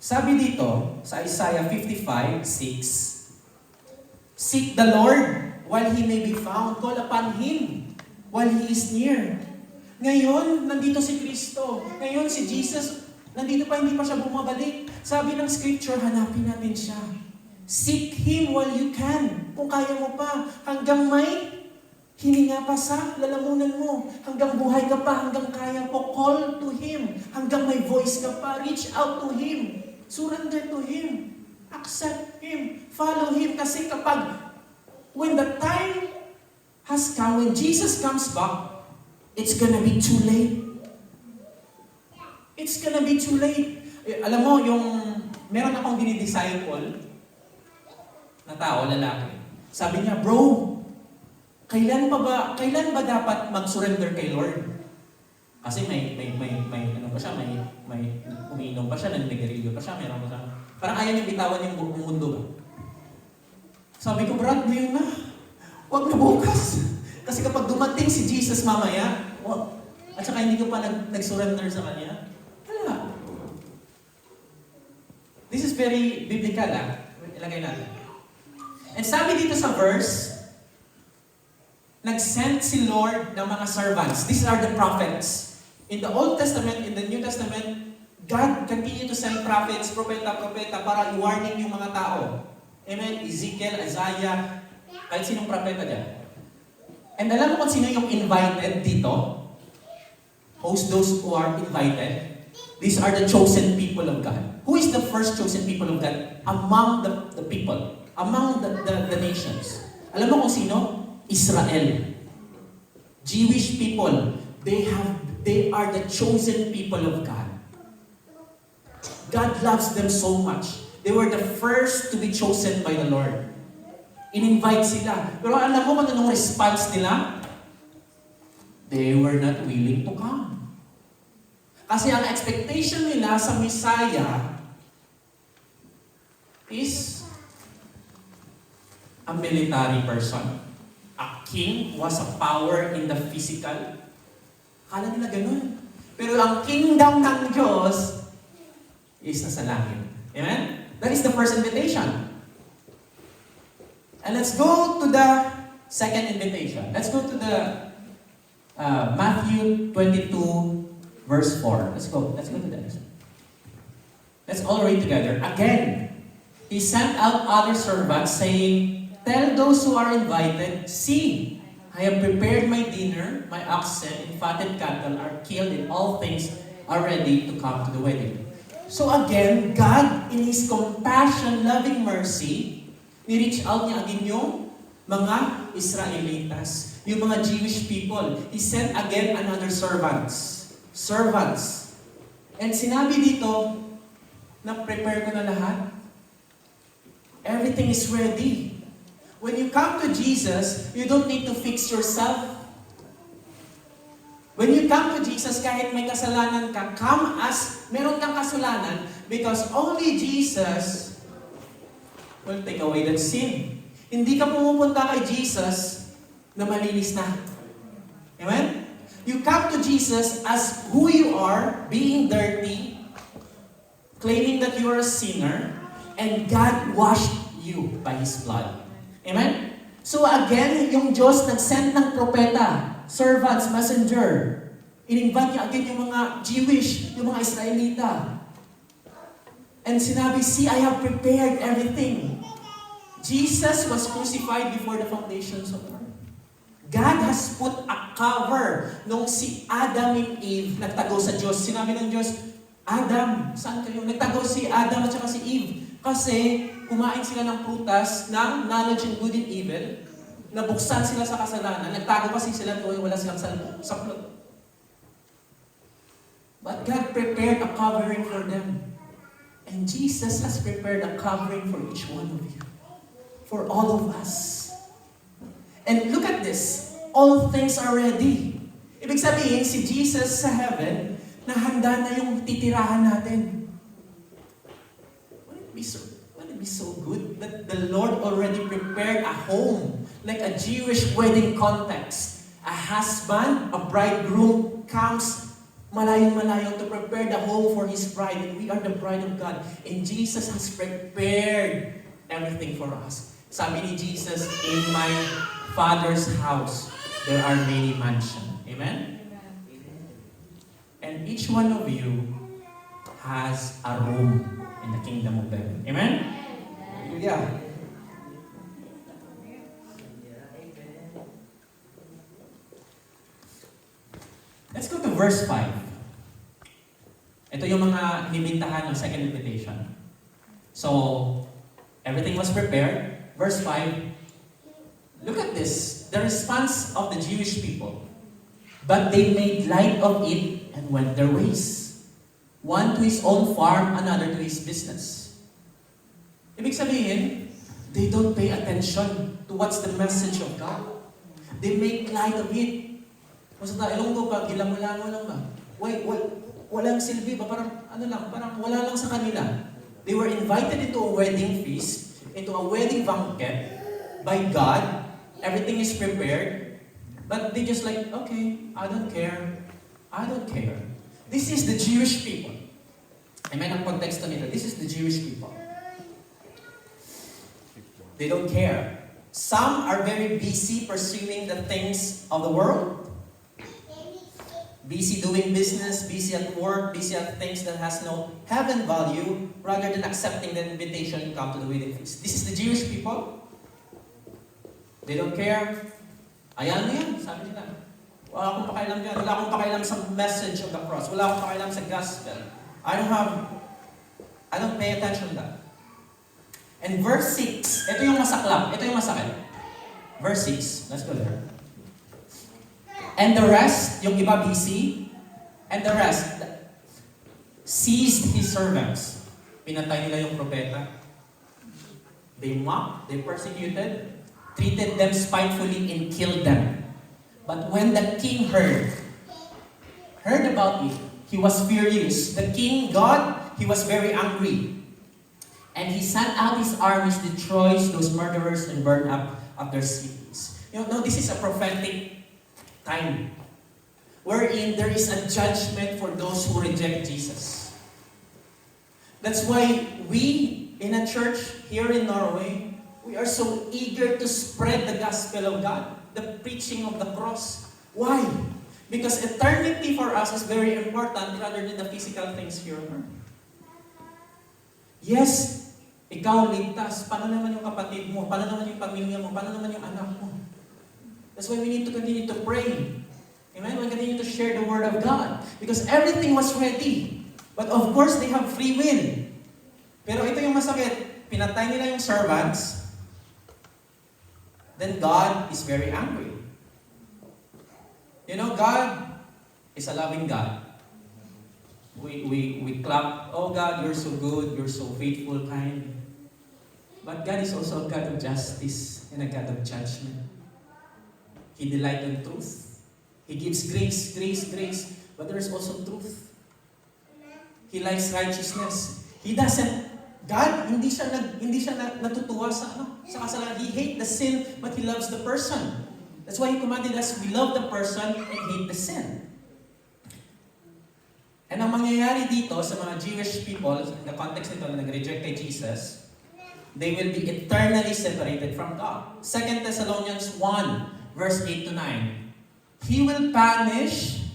Speaker 3: Sabi dito, sa Isaiah 55:6, seek the Lord while He may be found. Call upon Him while He is near. Ngayon, nandito si Kristo. Ngayon, si Jesus, nandito pa, hindi pa siya bumabalik. Sabi ng scripture, hanapin natin siya. Seek Him while you can. Kung kaya mo pa, hanggang may hininga pa sa lalamunan mo. Hanggang buhay ka pa, hanggang kaya po, call to Him. Hanggang may voice ka pa, reach out to Him. Surrender to Him. Accept Him. Follow Him. Kasi kapag, when the time has come, when Jesus comes back, it's gonna be too late. It's gonna be too late. Alam mo, meron akong dinidisciple na tao, lalaki. Sabi niya, bro, kailan ba dapat mag-surrender kay Lord? Kasi may ano pa siya, may umiinom pa siya, naninigarilyo pa siya, meron pa siya. Parang ayaw niyang bitawan yung buong mundo. Sabi ko, Brad, ngayon na. Huwag na bukas. Kasi kapag dumating si Jesus mamaya, at saka hindi ko pa nag-surrender sa Kanya, wala. This is very biblical, ilagay natin. And sabi dito sa verse, nag-send si Lord ng mga servants. These are the prophets. In the Old Testament, in the New Testament, God continue to send prophets, propeta para i-warning yung mga tao. Amen? Ezekiel, Isaiah, kahit sinong propeta dyan. And alam mo kung sino yung invited dito? Those who are invited. These are the chosen people of God. Who is the first chosen people of God? Among the people. Among the nations. Alam mo kung sino? Israel. Jewish people. They are the chosen people of God. God loves them so much. They were the first to be chosen by the Lord. In-invite sila. Pero alam mo kung anong response nila? They were not willing to come. Kasi ang expectation nila sa Messiah is a military person. A king was a power in the physical. Akala nila ganun. Pero ang kingdom ng Diyos is nasa langit. Amen? That is the first invitation. And let's go to the second invitation. Let's go to the Matthew 22, verse 4. Let's go to that. Let's all read together. Again, he sent out other servants, saying, tell those who are invited, see, I have prepared my dinner, my oxen and fatted cattle are killed, and all things are ready to come to the wedding. So again, God, in His compassion, loving mercy, ni-reach out niya again yung mga Israelitas, yung mga Jewish people. He sent again another servants. And sinabi dito, na-prepare ko na lahat. Everything is ready. When you come to Jesus, you don't need to fix yourself. When you come to Jesus, kahit may kasalanan ka, come as meron kang kasalanan because only Jesus will take away that sin. Hindi ka pumupunta kay Jesus na malinis na. Amen? You come to Jesus as who you are, being dirty, claiming that you are a sinner, and God washed you by His blood. Amen? So again, yung Diyos nag-send ng propeta, servants, messenger. In-invite niya again yung mga Jewish, yung mga Israelita. And sinabi, see, I have prepared everything. Jesus was crucified before the foundations of the earth. God has put a cover nung si Adam and Eve nagtago sa Diyos. Sinabi ng Diyos, Adam, saan kayo? Nagtago si Adam at saka si Eve. Kasi kumain sila ng prutas ng knowledge and good and evil. Nabuksan sila sa kasalanan. Nagtago kasi sila doon, wala silang saplot. But God prepared a covering for them. And Jesus has prepared a covering for each one of you. For all of us. And look at this. All things are ready. Ibig sabihin, si Jesus sa heaven, nahanda na yung titirahan natin. Wouldn't it be so good that the Lord already prepared a home, like a Jewish wedding context. A husband, a bridegroom comes malayong-malayo to prepare the home for his bride. And we are the bride of God. And Jesus has prepared everything for us. Sabi ni Jesus, in my Father's house, there are many mansions. Amen? And each one of you has a room in the kingdom of heaven. Amen? Yeah. Let's go to verse 5. Ito yung mga inimbitahan ng second invitation. So, everything was prepared. Verse 5, look at this. The response of the Jewish people. But they made light of it and went their ways. One to his own farm, another to his business. Ibig sabihin, they don't pay attention to what's the message of God. They make light of it. Kung sa Ilonggo pa, gilang-lango lang ba? Walang silbi ba? Parang wala lang sa kanila. They were invited into a wedding feast, into a wedding banquet by God. Everything is prepared. But they just like, okay, I don't care. This is the Jewish people. Amen, ang konteksto nito. This is the Jewish people. They don't care. Some are very busy pursuing the things of the world. Busy doing business, busy at work, busy at things that has no heaven value, rather than accepting the invitation to come to the wedding feast. This is the Jewish people. They don't care. Ayan na yan, sabi nila. Wala akong pakialam dyan. Wala akong pakialam sa message of the cross. Wala akong pakialam sa gospel. I don't pay attention to that. And verse 6, ito yung masaklap. Ito yung masakit. Verse 6, let's go there. And the rest, yung iba busy, and the rest seized his servants. Pinatay nila yung propeta. They mocked, they persecuted, treated them spitefully, and killed them. But when the king heard about it, he was furious. The king, God, he was very angry. And he sent out his armies, destroys those murderers, and burned up their cities. No, this is a prophetic time wherein there is a judgment for those who reject Jesus. That's why we in a church here in Norway, we are so eager to spread the gospel of God, the preaching of the cross. Why? Because eternity for us is very important rather than the physical things here on earth. Yes, ikaw ligtas. Paano naman yung kapatid mo? Paano naman yung pamilya mo? Paano naman yung anak mo? That's why we need to continue to pray. Amen? We continue to share the Word of God. Because everything was ready. But of course, they have free will. Pero ito yung masakit. Pinatay nila yung servants. Then God is very angry. You know, God is a loving God. We clap, oh God, you're so good, you're so faithful, kind. But God is also a God of justice and a God of judgment. He delights in truth. He gives grace, but there is also truth. He likes righteousness. God, hindi siya natutuwa sa kasalanan. He hates the sin, but He loves the person. That's why He commanded us, we love the person and hate the sin. And ang mangyayari dito sa mga Jewish people, in the context nito na nag-reject kay Jesus, they will be eternally separated from God. 2 Thessalonians 1, verse 8 to 9. He will punish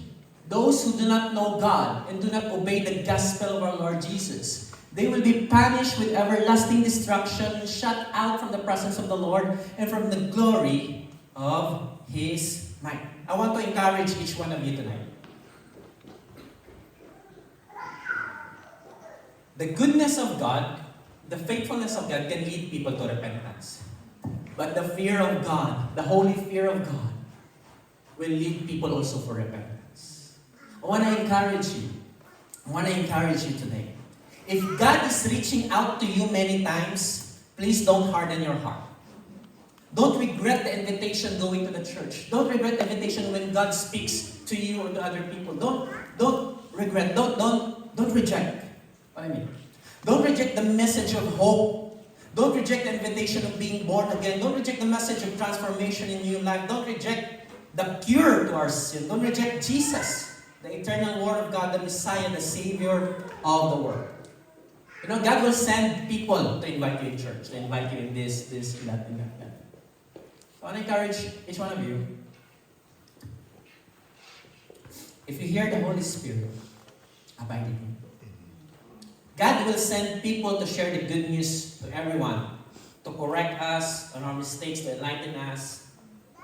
Speaker 3: those who do not know God and do not obey the gospel of our Lord Jesus. They will be punished with everlasting destruction, shut out from the presence of the Lord and from the glory of His might. I want to encourage each one of you tonight. The goodness of God, the faithfulness of God can lead people to repentance. But the fear of God, the holy fear of God, will lead people also for repentance. I want to encourage you today. If God is reaching out to you many times, please don't harden your heart. Don't regret the invitation going to the church. Don't regret the invitation when God speaks to you or to other people. Don't regret. Don't reject. What I mean? Don't reject the message of hope. Don't reject the invitation of being born again. Don't reject the message of transformation in new life. Don't reject the cure to our sin. Don't reject Jesus, the eternal Word of God, the Messiah, the Savior of the world. You know, God will send people to invite you in church, to invite you in this, that, and that. So I want to encourage each one of you. If you hear the Holy Spirit, abide in Him. God will send people to share the good news to everyone, to correct us on our mistakes, to enlighten us.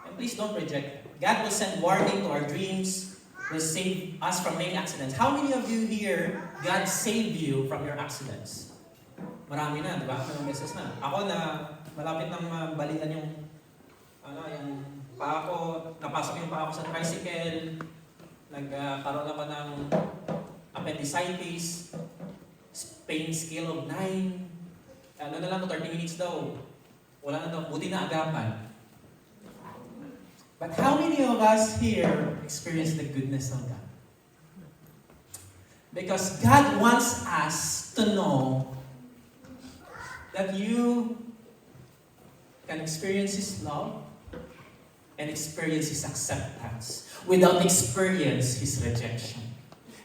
Speaker 3: And please don't reject it. God will send warning to our dreams, will save us from many accidents. How many of you here, God saved you from your accidents? Marami na, di ba? Mga beses na. Ako na, malapit nang mabalian yung paa ko, napasok yung paa ko sa tricycle, nagkaroon ako ng appendicitis, pain scale of 9. Ano na lang, 30 minutes daw. Wala na daw, buti na agapan. But how many of us here experience the goodness of God? Because God wants us to know that you can experience His love and experience His acceptance without experience His rejection.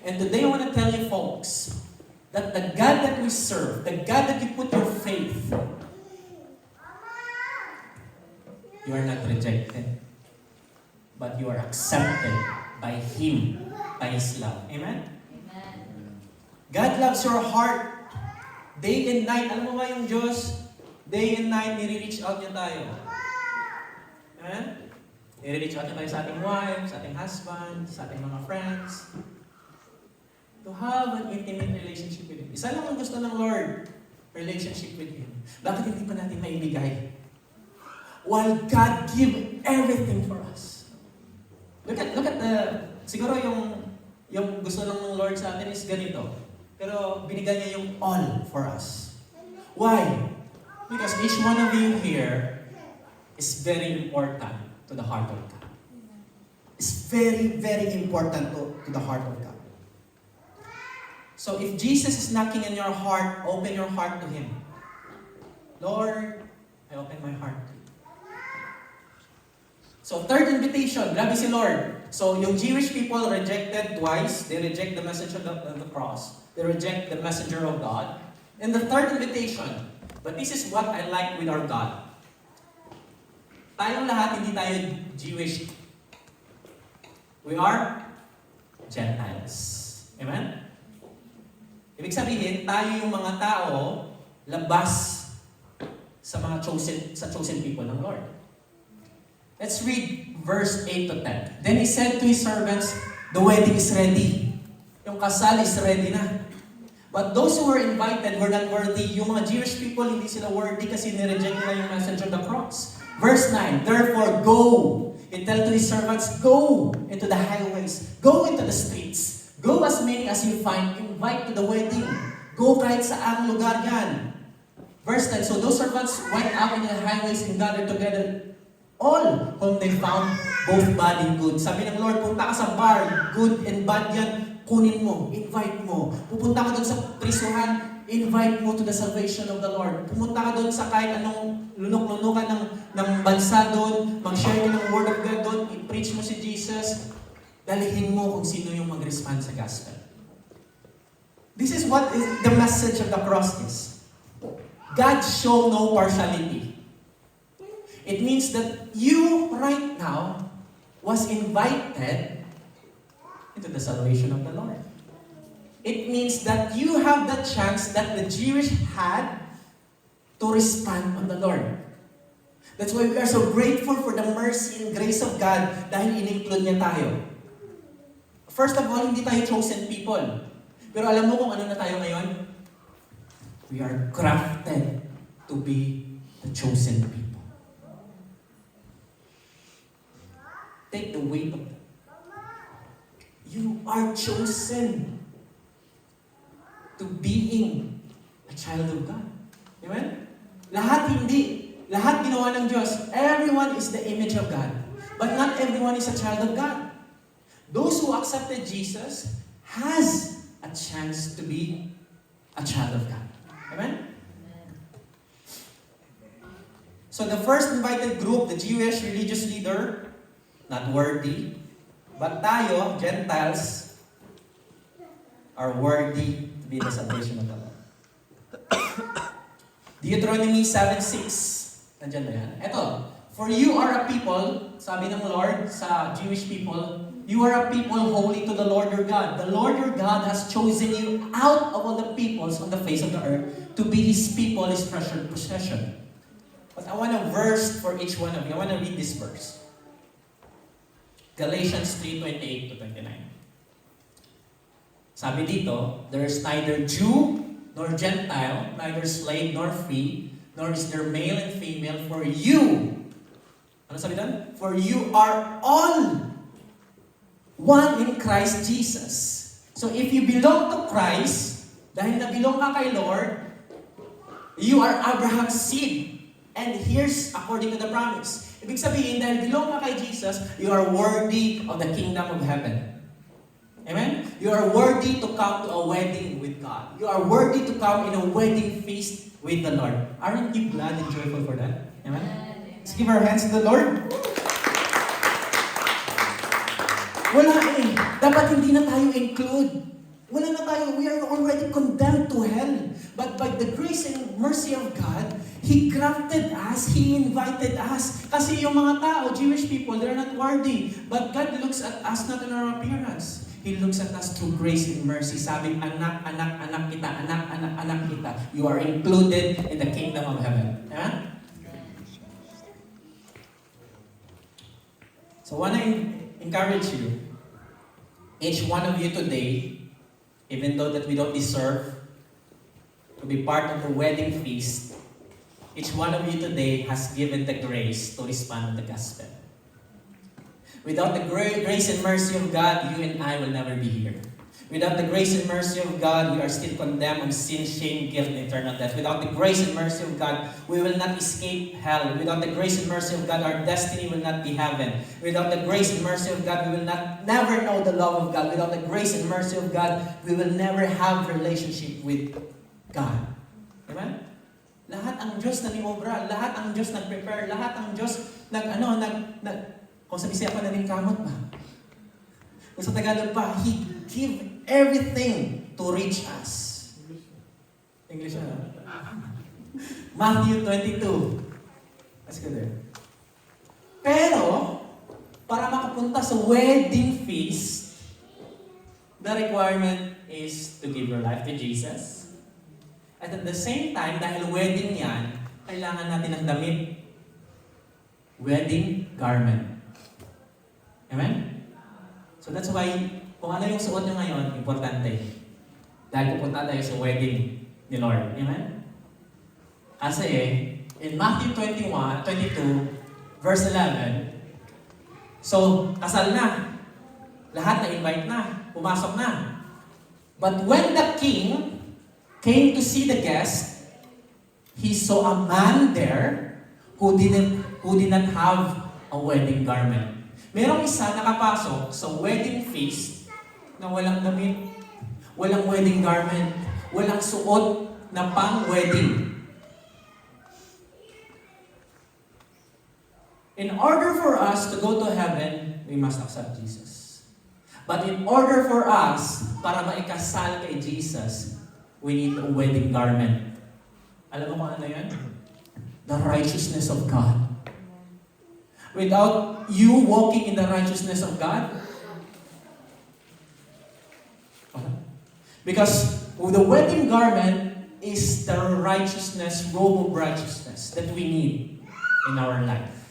Speaker 3: And today I want to tell you folks, that the God that we serve, the God that you put your faith, you are not rejected, but you are accepted by Him, by His love. Amen?
Speaker 1: Amen.
Speaker 3: God loves your heart. Day and night. Alam mo ba yung Diyos? Day and night, nire-reach out niya tayo. Amen? Nire-reach out niya tayo sa ating wife, sa ating husband, sa ating mga friends. To have an intimate relationship with Him. Isa lang ang gusto ng Lord, relationship with Him. Bakit hindi pa natin maibigay? While God give everything for us. Look at siguro yung gusto lang ng Lord sa atin is ganito. Pero binigay niya yung all for us. Why? Because each one of you here is very important to the heart of God. It's very, very important to the heart of God. So if Jesus is knocking in your heart, open your heart to Him. Lord, I open my heart to you. So third invitation, grabe si Lord. So yung Jewish people rejected twice. They reject the message of the cross. They reject the messenger of God. And the third invitation, but this is what I like with our God. Tayong lahat, hindi tayo Jewish. We are Gentiles. Amen? Ibig sabihin, tayo yung mga tao labas sa mga chosen people ng Lord. Let's read verse 8 to 10. Then he said to his servants, the wedding is ready. Yung kasal is ready na. But those who were invited were not worthy. Yung mga Jewish people, hindi sila worthy kasi nireject nila yung message of the cross. Verse 9, therefore go. He tell to his servants, go into the highways. Go into the streets. Go as many as you find. Invite to the wedding. Go kahit saan lugar yan. Verse 10, so those servants went out into the highways and gathered together all whom they found, both bad and good. Sabi ng Lord, punta ka sa bar, good and bad yan, kunin mo, invite mo. Pupunta ka doon sa prisuhan, invite mo to the salvation of the Lord. Pumunta ka doon sa kahit anong lunok-lunukan ng bansa doon, mag-share ka ng word of God doon, i-preach mo si Jesus, dalihin mo kung sino yung mag-respond sa gospel. This is what is the message of the cross is. God show no partiality. It means that you right now was invited into the salvation of the Lord. It means that you have the chance that the Jewish had to respond on the Lord. That's why we are so grateful for the mercy and grace of God dahil in-include niya tayo. First of all, hindi tayo chosen people. Pero alam mo kung ano na tayo ngayon? We are crafted to be the chosen people. Take the weight of that. You are chosen to being a child of God. Amen? Lahat hindi. Lahat ginawa ng Diyos. Everyone is the image of God. But not everyone is a child of God. Those who accepted Jesus has a chance to be a child of God. Amen? So the first invited group, the Jewish religious leader, not worthy. But tayo, Gentiles, are worthy to be the salvation of the Lord. Deuteronomy 7:6. Nandiyan ba yan? Ito. For you are a people, sabi ng Lord sa Jewish people, you are a people holy to the Lord your God. The Lord your God has chosen you out of all the peoples on the face of the earth to be His people, His treasured possession. But I want a verse for each one of you. I want to read this verse. Galatians 3:28 to 29. Sabi dito, there is neither Jew nor Gentile, neither slave nor free, nor is there male and female, for you. Ano sabi doon? For you are all one in Christ Jesus. So if you belong to Christ, dahil na belong ka kay Lord, you are Abraham's seed. And here's according to the promise. Ibig sabihin, dahil belong ka kay Jesus, you are worthy of the kingdom of heaven. Amen? You are worthy to come to a wedding with God. You are worthy to come in a wedding feast with the Lord. Aren't you glad and joyful for that? Amen? Let's give our hands to the Lord. Wala eh. Dapat hindi na tayo include. Wala na tayo. We are already condemned to hell. But by the grace and mercy of God, He crafted us, He invited us. Kasi yung mga tao, Jewish people, they're not worthy. But God looks at us not in our appearance. He looks at us through grace and mercy. Sabi, anak, anak, anak kita, anak, anak, anak kita. You are included in the kingdom of heaven. Amen? So I want to encourage you, each one of you today, even though that we don't deserve to be part of the wedding feast, each one of you today has given the grace to respond to the gospel. Without the grace and mercy of God, you and I will never be here. Without the grace and mercy of God, we are still condemned of sin, shame, guilt, and eternal death. Without the grace and mercy of God, we will not escape hell. Without the grace and mercy of God, our destiny will not be heaven. Without the grace and mercy of God, we will never know the love of God. Without the grace and mercy of God, we will never have relationship with God. Amen? Lahat ang Diyos na niobra, lahat ang Diyos nag-prepare, lahat ang Diyos kung sa Bisaya pa na rin kamot ba? Kung sa Tagalog pa, He give everything to reach us. English na. Matthew 22. Let's go there. Pero, para makapunta sa wedding feast, the requirement is to give your life to Jesus. At the same time, dahil wedding yan, kailangan natin ng damit. Wedding garment. Amen? So that's why, kung ano yung suot nyo ngayon, importante. Dahil pupunta tayo sa wedding ni Lord. Amen? Kasi in Matthew 22, verse 11, so, kasal na. Lahat na-invite na. Pumasok na. But when the king came to see the guest, he saw a man there who did not have a wedding garment. Merong isa nakapasok sa wedding feast na walang damit, walang wedding garment, walang suot na pang-wedding. In order for us to go to heaven, we must accept Jesus. But in order for us, para maikasal kay Jesus, we need a wedding garment. Alam mo kung ano yan? The righteousness of God. Without you walking in the righteousness of God, because the wedding garment is the righteousness, robe of righteousness that we need in our life.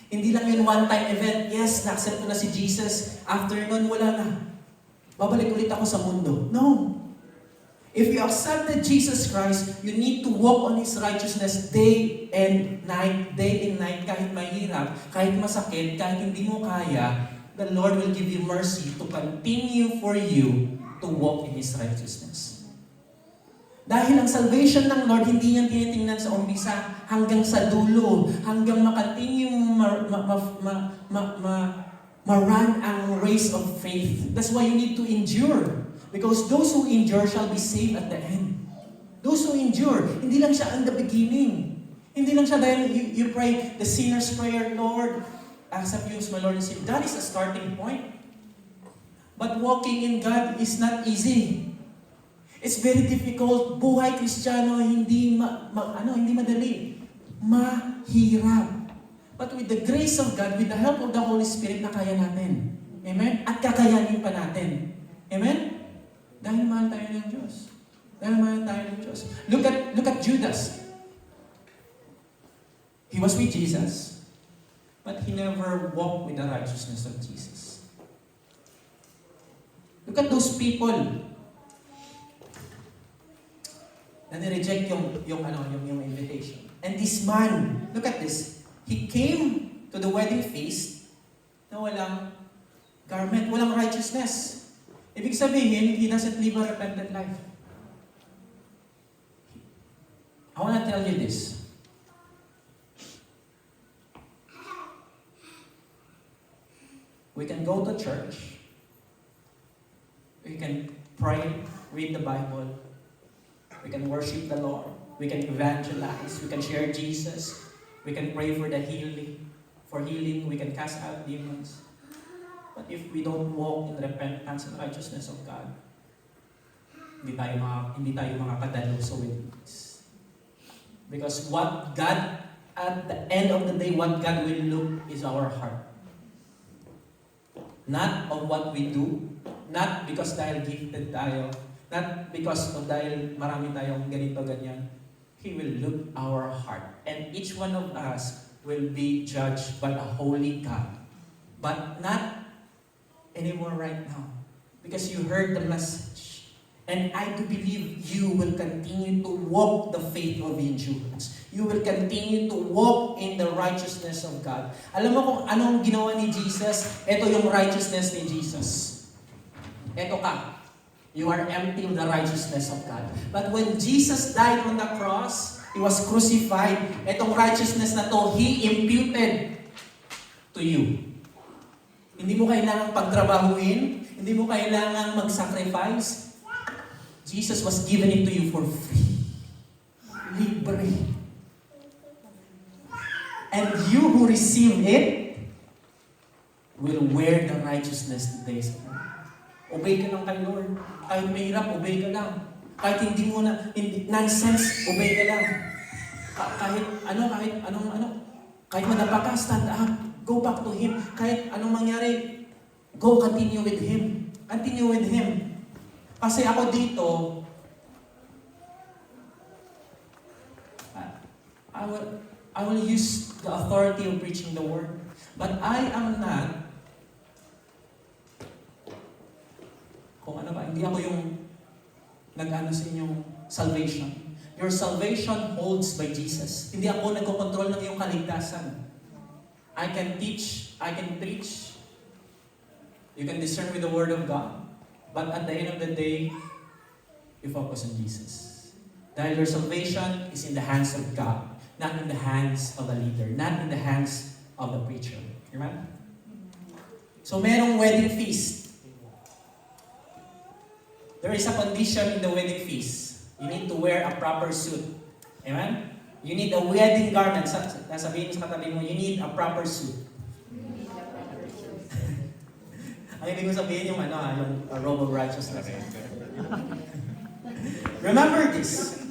Speaker 3: Hindi lang yun one-time event. Yes, na-accept ko na si Jesus. After nun, wala na. Babalik ulit ako sa mundo. No. If you accepted Jesus Christ, you need to walk on His righteousness day and night, kahit mahirap, kahit masakit, kahit hindi mo kaya, the Lord will give you mercy to continue for you to walk in His righteousness. Dahil ang salvation ng Lord, hindi yan tinitingnan sa umpisa hanggang sa dulo, hanggang makontinue ma-run ang race of faith. That's why you need to endure. Because those who endure shall be saved at the end. Those who endure, hindi lang siya in the beginning. Hindi lang siya dahil you pray the sinner's prayer, Lord, accept you as my Lord and Savior. That is a starting point. But walking in God is not easy. It's very difficult. Buhay Kristiyano hindi hindi madali. Mahirap. But with the grace of God, with the help of the Holy Spirit, na kaya natin. Amen? At kakayanin pa natin. Amen? Dahil mahal tayo ng Diyos. Dahil mahal tayo ng Diyos. Look at Judas. He was with Jesus, but he never walked with the righteousness of Jesus. Look at those people na nireject yung invitation. And this man, look at this. He came to the wedding feast na walang garment, walang righteousness. Ibig sabihin, he doesn't live a repentant life. I want to tell you this. We can go to church. We can pray, read the Bible. We can worship the Lord. We can evangelize. We can share Jesus. We can pray for the healing. For healing, we can cast out demons. But if we don't walk in repentance and righteousness of God, hindi tayo makakadalo sa weddings. Because what God, at the end of the day, what God will look is our heart. Not of what we do, not because dahil gifted tayo, not because of dahil marami tayong ganito, ganyan. He will look our heart. And each one of us will be judged by a holy God. But not anymore right now. Because you heard the message. And I do believe you will continue to walk the faith of endurance. You will continue to walk in the righteousness of God. Alam mo kung anong ginawa ni Jesus? Ito yung righteousness ni Jesus. Ito ka. You are empty of the righteousness of God. But when Jesus died on the cross, He was crucified. Itong righteousness na to, He imputed to you. Hindi mo kailangang pagtrabahuin. Hindi mo kailangang mag-sacrifice. Jesus was given it to you for free.
Speaker 6: libre. And you who receive it will wear the righteousness today. Obey ka lang kay Lord. Kahit mahirap, obey ka lang. Kahit hindi mo na, nonsense, obey ka lang. Kahit madapa ka, stand up. Go back to Him. Kahit anong mangyari, continue with Him. Continue with Him. Kasi ako dito, I will use the authority of preaching the word. But I am not, hindi ako yung nag-ano sa inyong salvation. Your salvation holds by Jesus. Hindi ako nagkokontrol ng iyong kaligtasan. I can teach, I can preach. You can discern with the Word of God. But at the end of the day, you focus on Jesus. Dahil your salvation is in the hands of God, not in the hands of the leader, not in the hands of the preacher. Amen? So merong wedding feast. There is a condition in the wedding feast. You need to wear a proper suit. Amen? You need a wedding garment. Sabihin mo sa katabi mo, you need a proper suit. Ang ibig ko sabihin yung yung robe of righteousness. Remember this.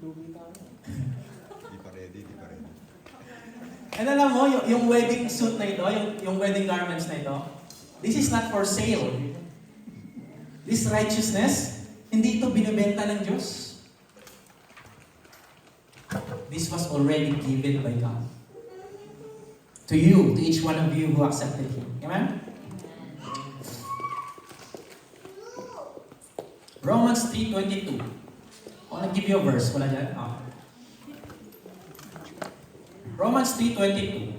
Speaker 4: Di pa ready.
Speaker 6: And alam mo, yung wedding suit na ito, yung wedding garments na ito, this is not for sale. This righteousness, hindi ito binibenta ng Diyos. This was already given by God. To you, to each one of you who accepted Him. Amen? Romans 3:22. I want to give you a verse. Wala dyan? Romans 3:22.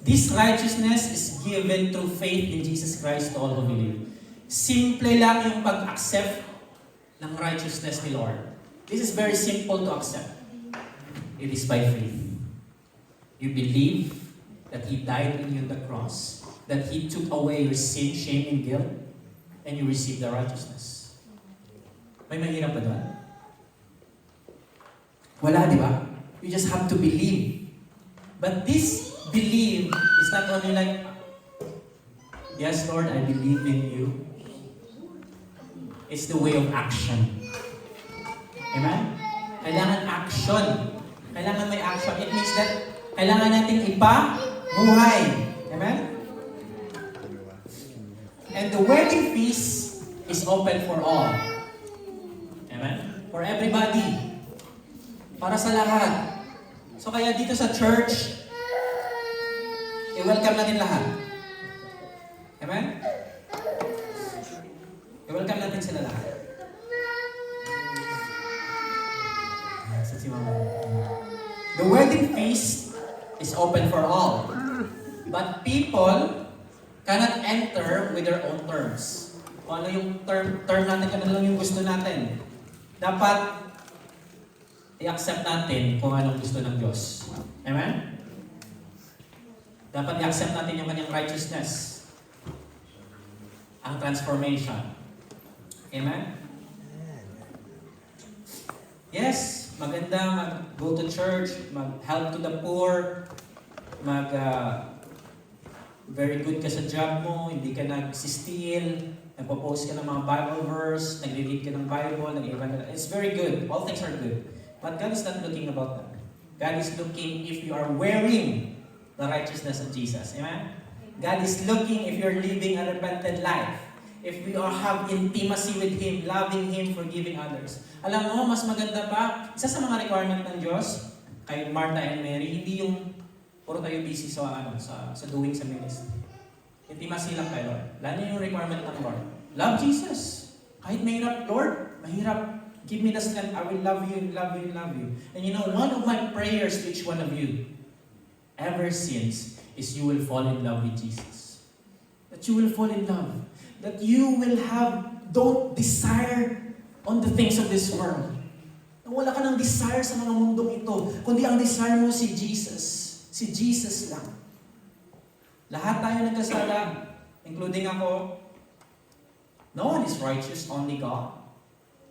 Speaker 6: This righteousness is given through faith in Jesus Christ to all who believe. Simple lang yung pag-accept ng righteousness ni Lord. This is very simple to accept. It is by faith. You believe that He died on you on the cross, that He took away your sin, shame, and guilt, and you receive the righteousness. May mahirap ba doon? Wala, di ba? You just have to believe. But this believe is not only like, yes, Lord, I believe in you. It's the way of action. Amen? Kailangan action. Kailangan may action. It means that kailangan natin ipabuhay. Amen? And the wedding feast is open for all. Amen? For everybody. Para sa lahat. So kaya dito sa church, i-welcome natin lahat. Amen? I-welcome natin sila lahat. Si Mama. The wedding feast is open for all. But people cannot enter with their own terms. Kung ano yung term natin, kung ano lang yung gusto natin. Dapat i-accept natin kung anong gusto ng Diyos. Amen? Dapat i-accept natin yung kanyang righteousness. Ang transformation. Amen? Yes, maganda mag-go to church, mag-help to the poor, very good ka sa job mo, hindi ka nag-steal, nagpo-post ka ng mga Bible verse, nag-read ka ng Bible, it's very good. All things are good. But God is not looking about that. God is looking if you are wearing the righteousness of Jesus. Amen? God is looking if you're living a repentant life. If we all have intimacy with Him, loving Him, forgiving others. Alam mo, mas maganda pa, isa sa mga requirement ng Diyos, kay Martha and Mary, hindi yung puro tayo busy sa doing sa ministry. Intimacy lang kay Lord. Lalo yung requirement ng Lord. Love Jesus. Kahit mahirap, Lord, mahirap. Give me the strength. I will love you, love you, love you. And you know, one of my prayers to each one of you, ever since, is you will fall in love with Jesus. That you will fall in love. That you will don't desire on the things of this world. Wala ka ng desire sa mga mundong ito, kundi ang desire mo si Jesus. Si Jesus lang. Lahat tayo nagkasala, including ako. No one is righteous, only God.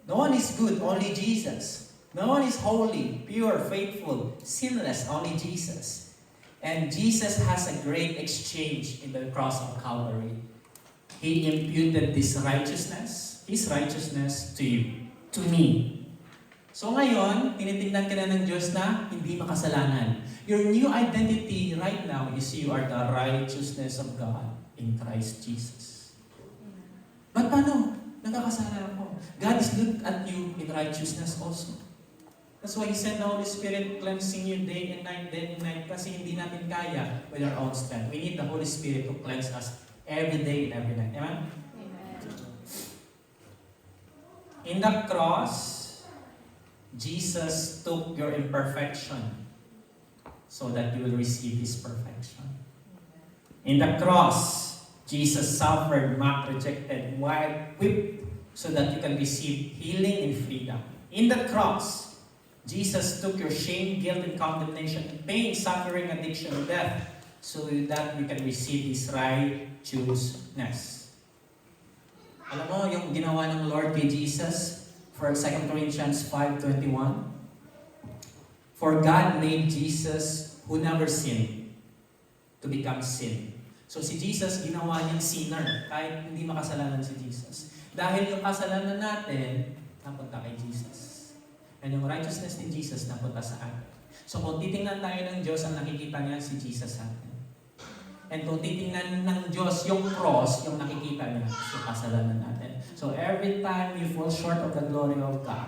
Speaker 3: No one is good, only Jesus. No one is holy, pure, faithful, sinless, only Jesus. And Jesus has a great exchange in the cross of Calvary. He imputed this righteousness, His righteousness to you, to me. So ngayon, tinitingnan ka na ng Diyos na hindi makasalanan. Your new identity right now is you are the righteousness of God in Christ Jesus. But paano? Nagkakasala ako. God is looked at you in righteousness also. That's why He sent the Holy Spirit cleansing you day and night, kasi hindi natin kaya with our own strength. We need the Holy Spirit to cleanse us every day and every night. Amen? In the cross, Jesus took your imperfection so that you will receive His perfection. In the cross, Jesus suffered, mocked, rejected, whipped, so that you can receive healing and freedom. In the cross, Jesus took your shame, guilt, and condemnation, pain, suffering, addiction, death, so that you can receive His righteousness. Alam mo, yung ginawa ng Lord kay Jesus, for 2 Corinthians 5:21, for God made Jesus who never sinned to become sin. So si Jesus, ginawa niyang sinner, kahit hindi makasalanan si Jesus. Dahil yung kasalanan natin, napunta kay Jesus. And yung righteousness ni Jesus, napunta sa atin. So kung titingnan tayo ng Diyos, ang nakikita niya si Jesus sa atin. And kung titingnan ng Diyos yung cross, yung nakikita niya, yung kasalanan natin. So every time you fall short of the glory of God,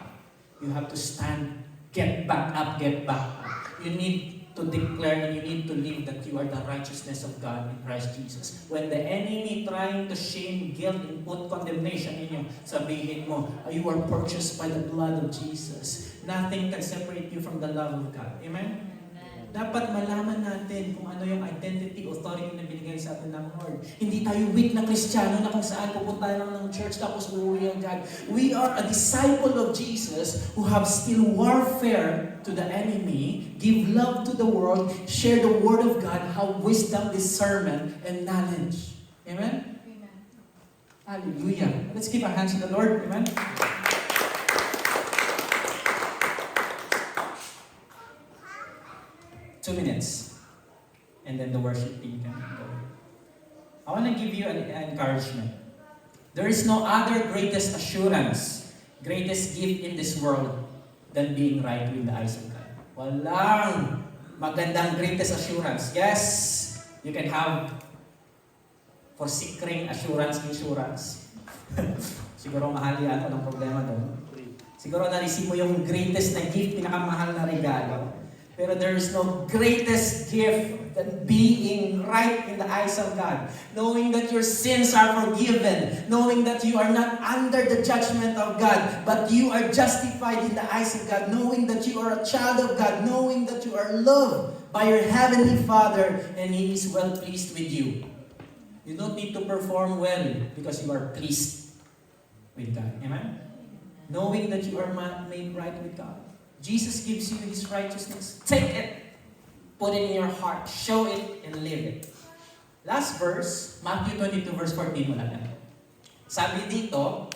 Speaker 3: you have to stand, get back up, get back up. You need to declare and you need to live that you are the righteousness of God in Christ Jesus. When the enemy trying to shame, guilt, and put condemnation in you, sabihin mo, you are purchased by the blood of Jesus. Nothing can separate you from the love of God. Amen? Dapat malaman natin kung ano yung identity, authority na binigay sa atin ng Lord. Hindi tayo weak na Kristiyano na kung saan pupunta lang ng church tapos uuwi ang God. We are a disciple of Jesus who have still warfare to the enemy, give love to the world, share the word of God, have wisdom, discernment, and knowledge. Amen?
Speaker 1: Amen.
Speaker 3: Hallelujah. Let's give our hands to the Lord. Amen? 2 minutes. And then the worship team can go. I want to give you an encouragement. There is no other greatest assurance, greatest gift in this world than being right with the eyes of God. Walang magandang greatest assurance. Yes, you can have for securing assurance, insurance. Siguro mahal yan, walang problema doon. Siguro na-receive mo yung greatest na gift, pinakamahal na regalo. Pero there is no greatest gift than being right in the eyes of God. Knowing that your sins are forgiven. Knowing that you are not under the judgment of God, but you are justified in the eyes of God. Knowing that you are a child of God. Knowing that you are loved by your heavenly Father and He is well pleased with you. You don't need to perform well because you are pleased with God. Amen? Knowing that you are made right with God. Jesus gives you His righteousness. Take it. Put it in your heart. Show it and live it. Last verse, Matthew 22 verse 14 mo lang. Sabi dito,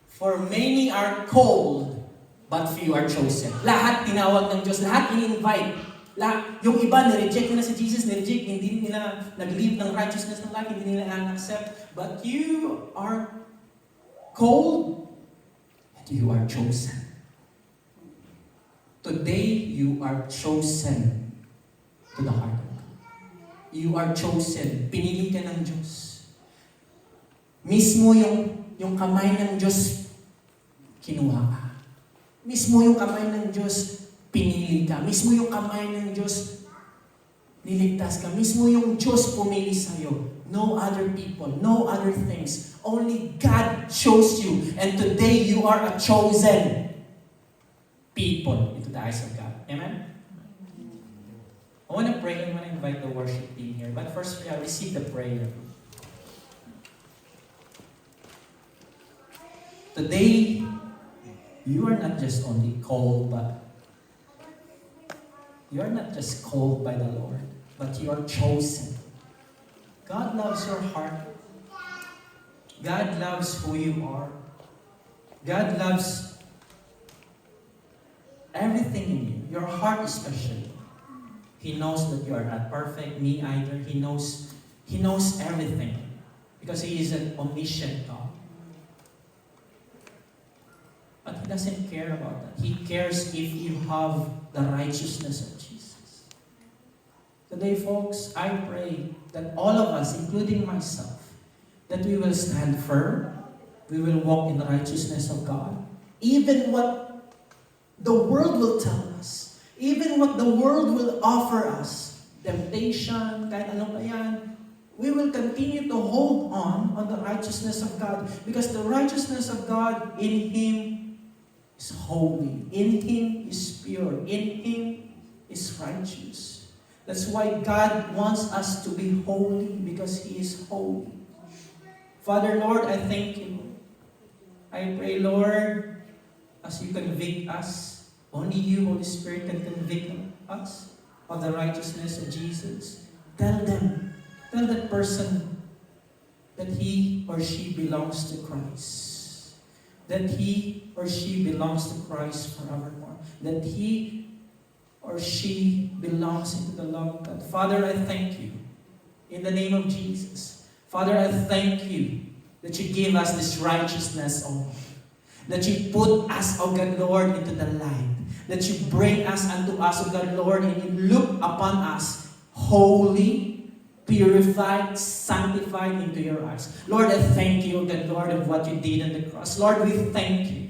Speaker 3: for many are called, but few are chosen. Lahat tinawag ng Diyos. Lahat in-invite. Lahat, yung iba, nireject nila si Jesus, nireject, hindi nila nag-live ng righteousness ng life, hindi nila accept. But you are called, and you are chosen. Today, you are chosen to the heart of God. You are chosen. Pinili ka ng Diyos. Mismo yung kamay ng Diyos, kinuha ka. Mismo yung kamay ng Diyos, pinili ka. Mismo yung kamay ng Diyos, niligtas ka. Mismo yung Diyos pumili sa'yo. No other people, no other things. Only God chose you. And today, you are a chosen people into the eyes of God. Amen? I want to pray and I want to invite the worship team here. But first, we receive the prayer. Today, you are not just only called, but you are not just called by the Lord, but you are chosen. God loves your heart. God loves who you are. God loves everything in you, your heart especially. He knows that you are not perfect, me either. He knows everything because He is an omniscient God. But He doesn't care about that. He cares if you have the righteousness of Jesus. Today, folks, I pray that all of us, including myself, that we will stand firm, we will walk in the righteousness of God. Even what the world will tell us, even what the world will offer us, temptation, kahit ano pa yan, we will continue to hold on the righteousness of God because the righteousness of God in Him is holy, in Him is pure, in Him is righteous. That's why God wants us to be holy because He is holy. Father, Lord, I thank You. I pray, Lord, as You convict us, only You, Holy Spirit, can convict us of the righteousness of Jesus. Tell that person that he or she belongs to Christ. That he or she belongs to Christ forevermore. That he or she belongs into the love of God. Father, I thank You in the name of Jesus. Father, I thank You that You give us this righteousness, oh God. That You put us, oh God, Lord, into the light. That You bring us unto us, oh God, Lord, and You look upon us holy, purified, sanctified into Your eyes. Lord, I thank You, oh God, Lord, of what You did on the cross. Lord, we thank You.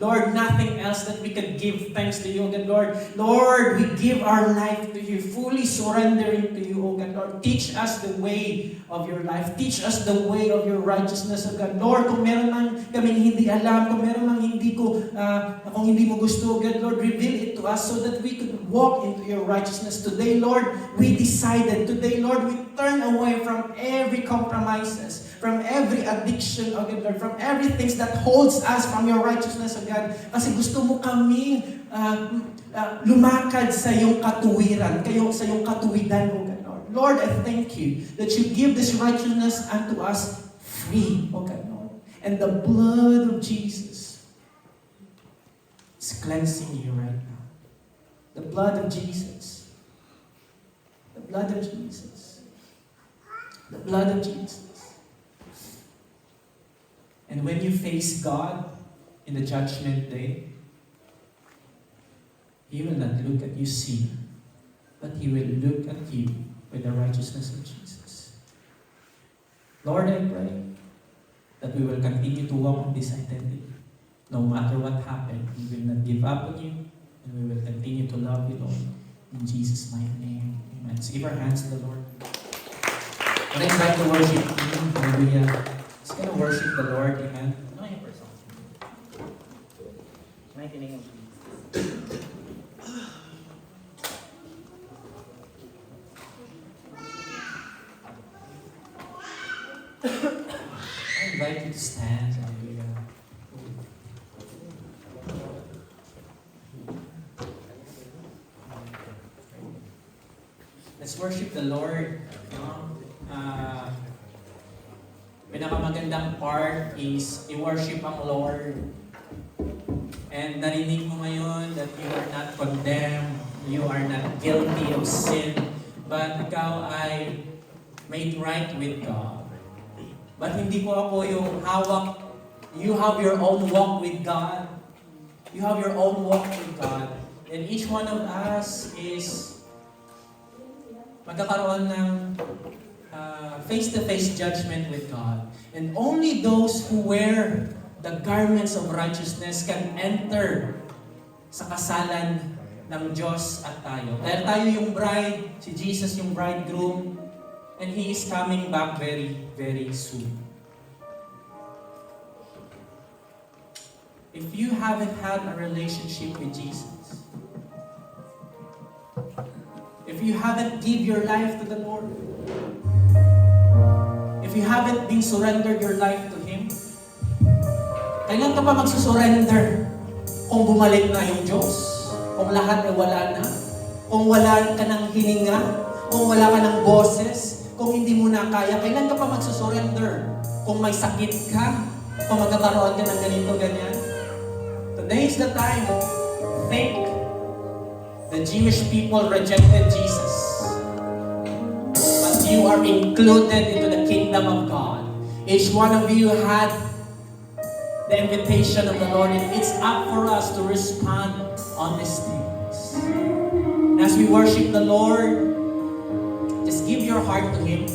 Speaker 3: Lord, nothing else that we could give thanks to You, O God, Lord. Lord, we give our life to You, fully surrendering to You, O God, Lord. Teach us the way of Your life. Teach us the way of Your righteousness, O God. Lord, kung meron man kaming hindi alam, kung meron man kung hindi mo gusto, O God, Lord, reveal it to us so that we could walk into Your righteousness. Today, Lord, we decided. Today, Lord, we turn away from every compromises, from every addiction, O God, Lord, from everything that holds us from Your righteousness, O God. Kasi gusto mo kaming lumakad sa iyong katuwiran, sa iyong katuwidan, O God, Lord. Lord, I thank You that You give this righteousness unto us free, O God, Lord. And the blood of Jesus is cleansing you right now. The blood of Jesus. The blood of Jesus. The blood of Jesus. And when you face God in the judgment day, He will not look at you sinner, but He will look at you with the righteousness of Jesus. Lord, I pray that we will continue to walk in this identity. No matter what happened, we will not give up on You, and we will continue to love You, Lord. In Jesus' mighty name, amen. Let's give our hands to the Lord. When I invite the worship team, hallelujah. Just gonna worship the Lord, amen.
Speaker 2: Ano yung first song? Mighty name of Jesus.
Speaker 3: I invite you to stand, hallelujah. Let's worship the Lord. Pinakamagandang part is i-worship ang Lord. And narinig mo ngayon that you are not condemned, you are not guilty of sin, but ikaw ay made right with God. But hindi po ako yung hawak. You have your own walk with God. You have your own walk with God. And each one of us is magkakaroon ng face-to-face judgment with God. And only those who wear the garments of righteousness can enter sa kasalan ng Diyos at tayo. Dahil tayo yung bride, si Jesus yung bridegroom, and He is coming back very, very soon. If you haven't had a relationship with Jesus, if you haven't give your life to the Lord, if you haven't been surrendered your life to Him, kailan ka pa magsusurrender? Kung bumalik na yung Diyos? Kung lahat ay wala na? Kung wala ka ng hininga? Kung wala ka ng boses? Kung hindi mo na kaya, kailan ka pa magsusurrender? Kung may sakit ka? Kung magkakaroon ka ng ganito, ganyan? Today is the time. Think The Jewish people rejected Jesus. But you are included into the kingdom of God. Each one of you had the invitation of the Lord. And it's up for us to respond on these things. And as we worship the Lord, just give your heart to Him.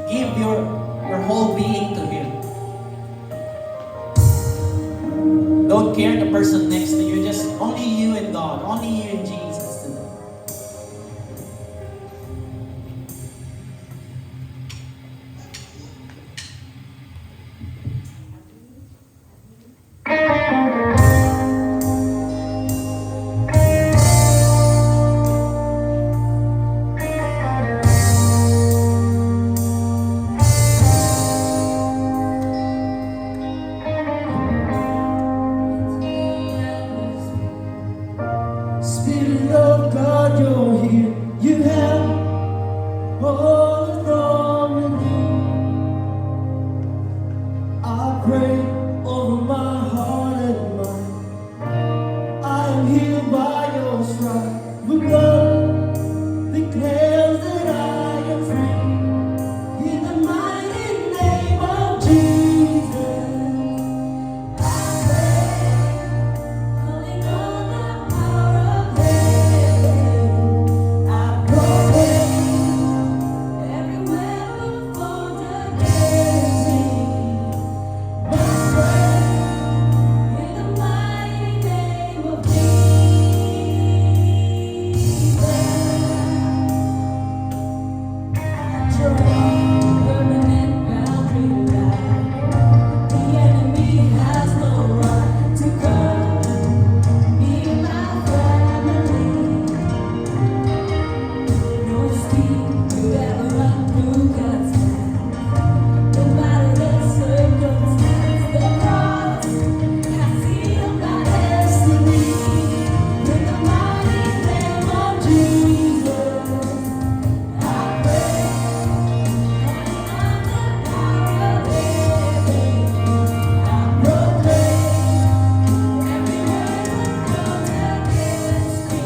Speaker 3: Give your whole being to Him. Don't care the person next to you. Just only you and God. Only you and Jesus today.
Speaker 6: Spirit of God, you're here. You have all authority. I pray over my heart and mind. I am healed by your stripes. The blood declares that I am free. In the mighty name of Jesus, I pray, calling on the power of heaven. I proclaim every weapon formed against me must break in the mighty name of Jesus. I draw permanent boundary line. The enemy has no right to come me and my family. No scheme could ever undo God's plan. No matter the circumstance, the cross has sealed my destiny. In the mighty name of Jesus, I pray, calling on the power of heaven. I proclaim every weapon formed against me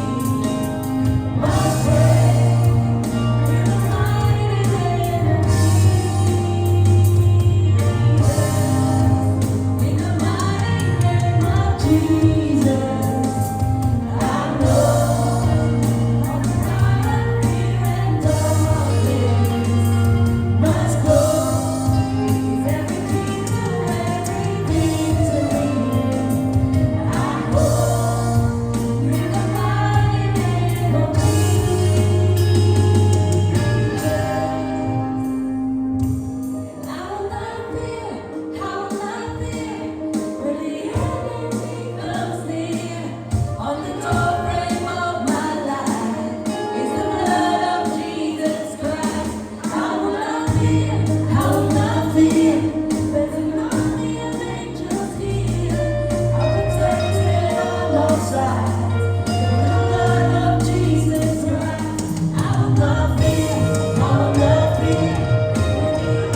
Speaker 6: must break in the mighty name of Jesus. In the mighty name of Jesus, I know all the power of fear and darkness must go. Give everything to every victory. I hold in the mighty name of Jesus. I will not fear, I will not fear when the enemy comes near. On the doorframe of my life is the blood of Jesus Christ. I will not fear, I will not fear. There's an army of angels here. I'm protected on all sides. The blood of Jesus Christ. I will not fear, I will not fear. I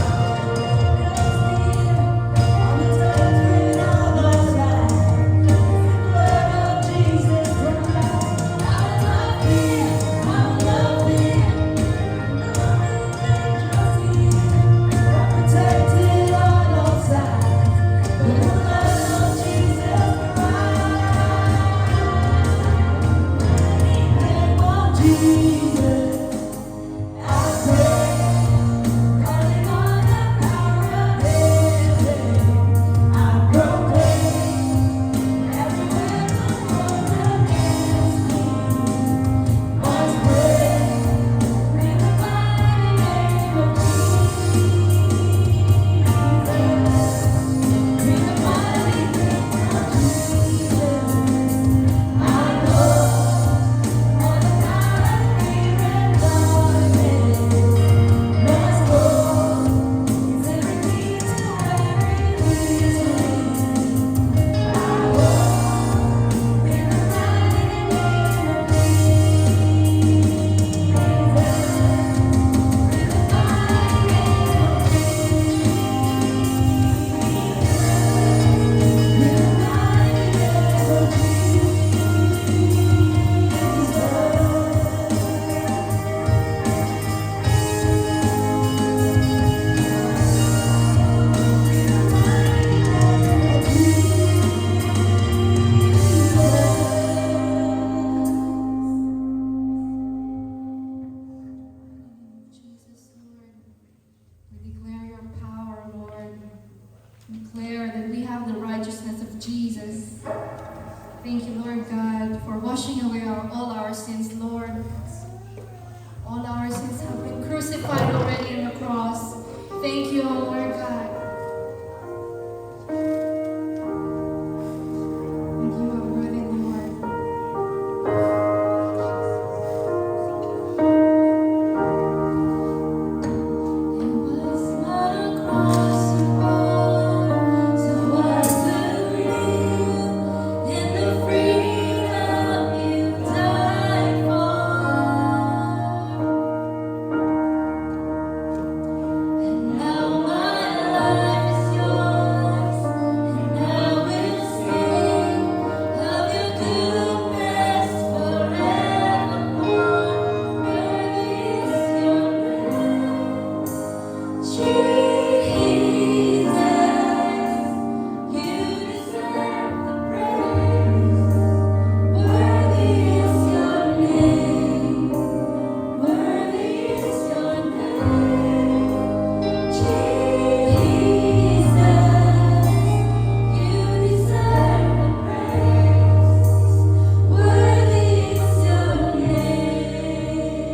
Speaker 5: Thank you, Lord God, for washing away all our sins, Lord. All our sins have been crucified already on the cross. Thank you, O Lord God. And you are worthy, Lord. It was not a cross you bore, so I could live in the freedom you died for. And now my life is yours, and I will sing of your goodness forevermore. Worthy is your name, Jesus. You deserve the praise. Worthy is your name. Worthy is your name, Jesus. You deserve the praise. Worthy is your name.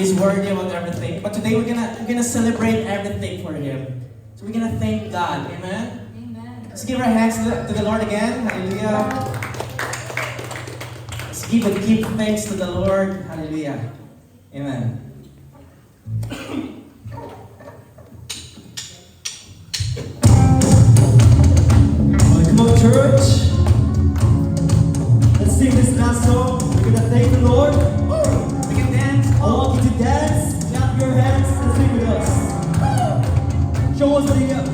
Speaker 6: He's worthy of everything. But today we're gonna celebrate everything for Him. So we're gonna thank God. Amen.
Speaker 1: Amen.
Speaker 6: Let's give our hands to the Lord again. Hallelujah. Let's give thanks to the Lord. Hallelujah. Amen.
Speaker 2: Come on, church. Let's sing this last song. We're gonna thank the Lord. We can dance. I want you to dance. Clap your hands and sing with us. Show us what you got.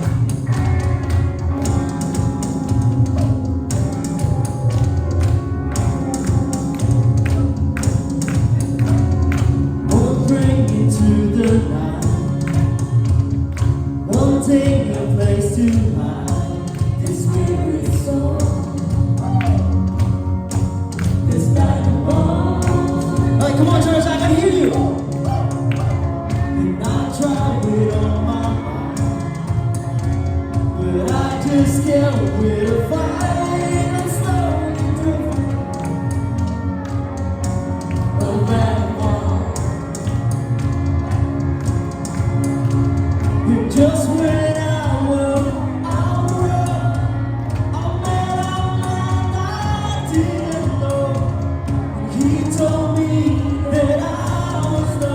Speaker 2: Won't bring you to the light. Won't take a place to hide. This weary soul. This vagabond. Alright, come on, church, I can hear you. And I tried with all my might, but I just can't win a fight. I'm slowly driven. A vagabond. And just when I was didn't know. He told me that I was the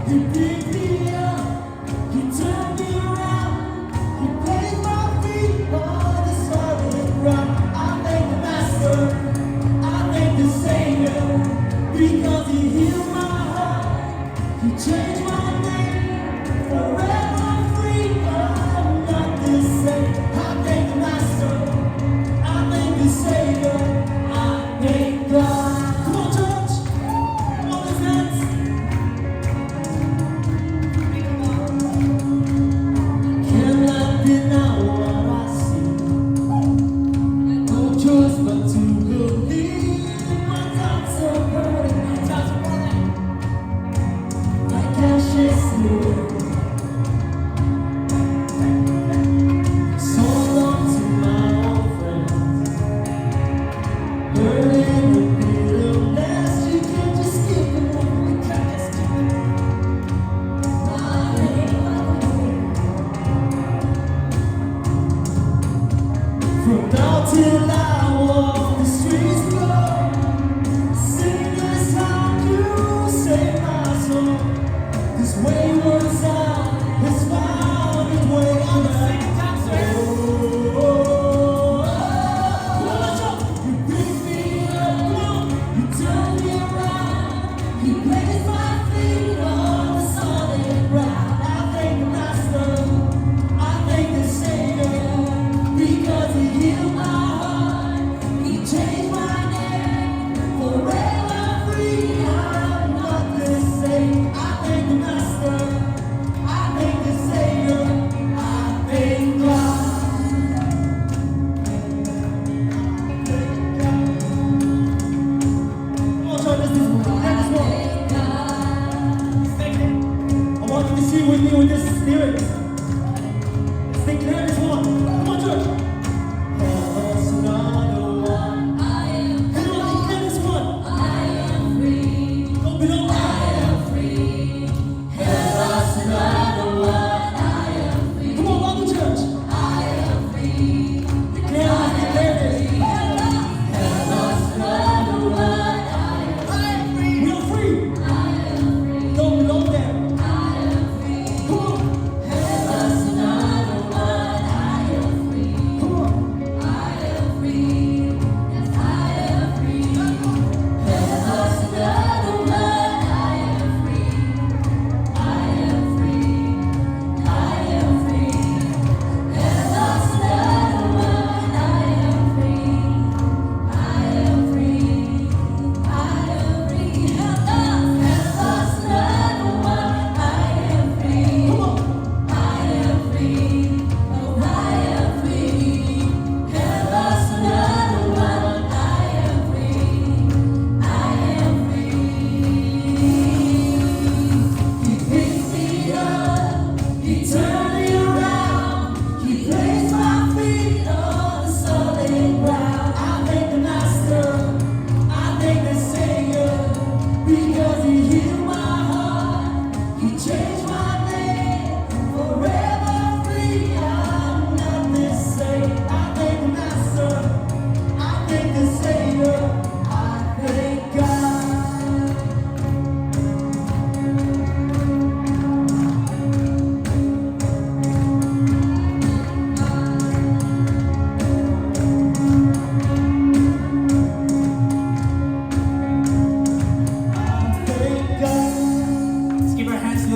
Speaker 2: He picked me up, He turned me around, He placed my feet on the solid ground. I thank the Master, I thank the Savior, because He healed my heart, He changed my name, forever free. I'm not the same. I thank the Master, I thank the Savior, I thank God. Come on, church, come on, let's dance. Cannot deny what I see. No choice but to believe. My thoughts are burning, my thoughts are burning. Like ashes here. So long to my old friends. Burning the bitterness. You can't just keep it up. You can't just keep it up. From now till I walk the streets below, singers, how you save my soul. This wayward sound has found its way on the You pick me up, you turn me around, you place my feet on the solid ground. I thank the Master, I thank the Savior, because He healed my heart, He changed my name, forever free. I'm not the same. I thank the Master, I thank the Savior, I thank God. Come on, church, let's do this one. I want you to sing with me with this lyrics. Let's declare this one. Come on, church. Heaven's another one. Come on, declare this one. Go below. Heaven's another one. Come on, welcome, church. Declare this, declare this. Heaven's another one. We are free. Don't belong there. Come on.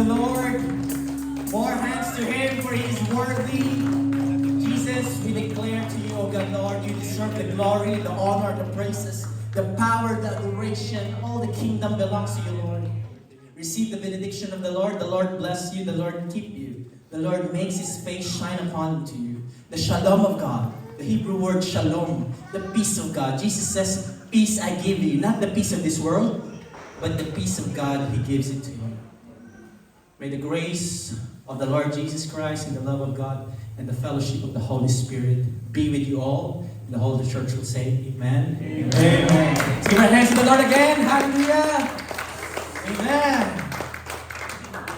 Speaker 7: the Lord. More hands to Him, for He is worthy. Jesus, we declare to you, O God, Lord, you deserve the glory, the honor, the praises, the power, the adoration. All the kingdom belongs to you, Lord. Receive the benediction of the Lord. The Lord bless you. The Lord keep you. The Lord makes His face shine upon you. The shalom of God. The Hebrew word shalom. The peace of God. Jesus says, peace I give you. Not the peace of this world, but the peace of God, He gives it to you. May the grace of the Lord Jesus Christ and the love of God and the fellowship of the Holy Spirit be with you all. And the whole of the church will say, Amen. Amen. Amen. Let's give our hands to the Lord again. Hallelujah. Amen.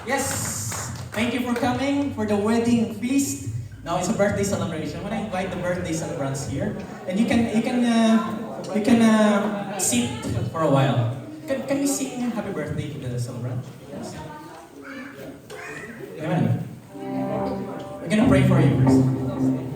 Speaker 7: Yes. Thank you for coming for the wedding feast. Now it's a birthday celebration. I want to invite the birthday celebrants here, and you can sit for a while. Can we sing happy birthday to the celebrant? Yes. Amen. We're gonna pray for you first.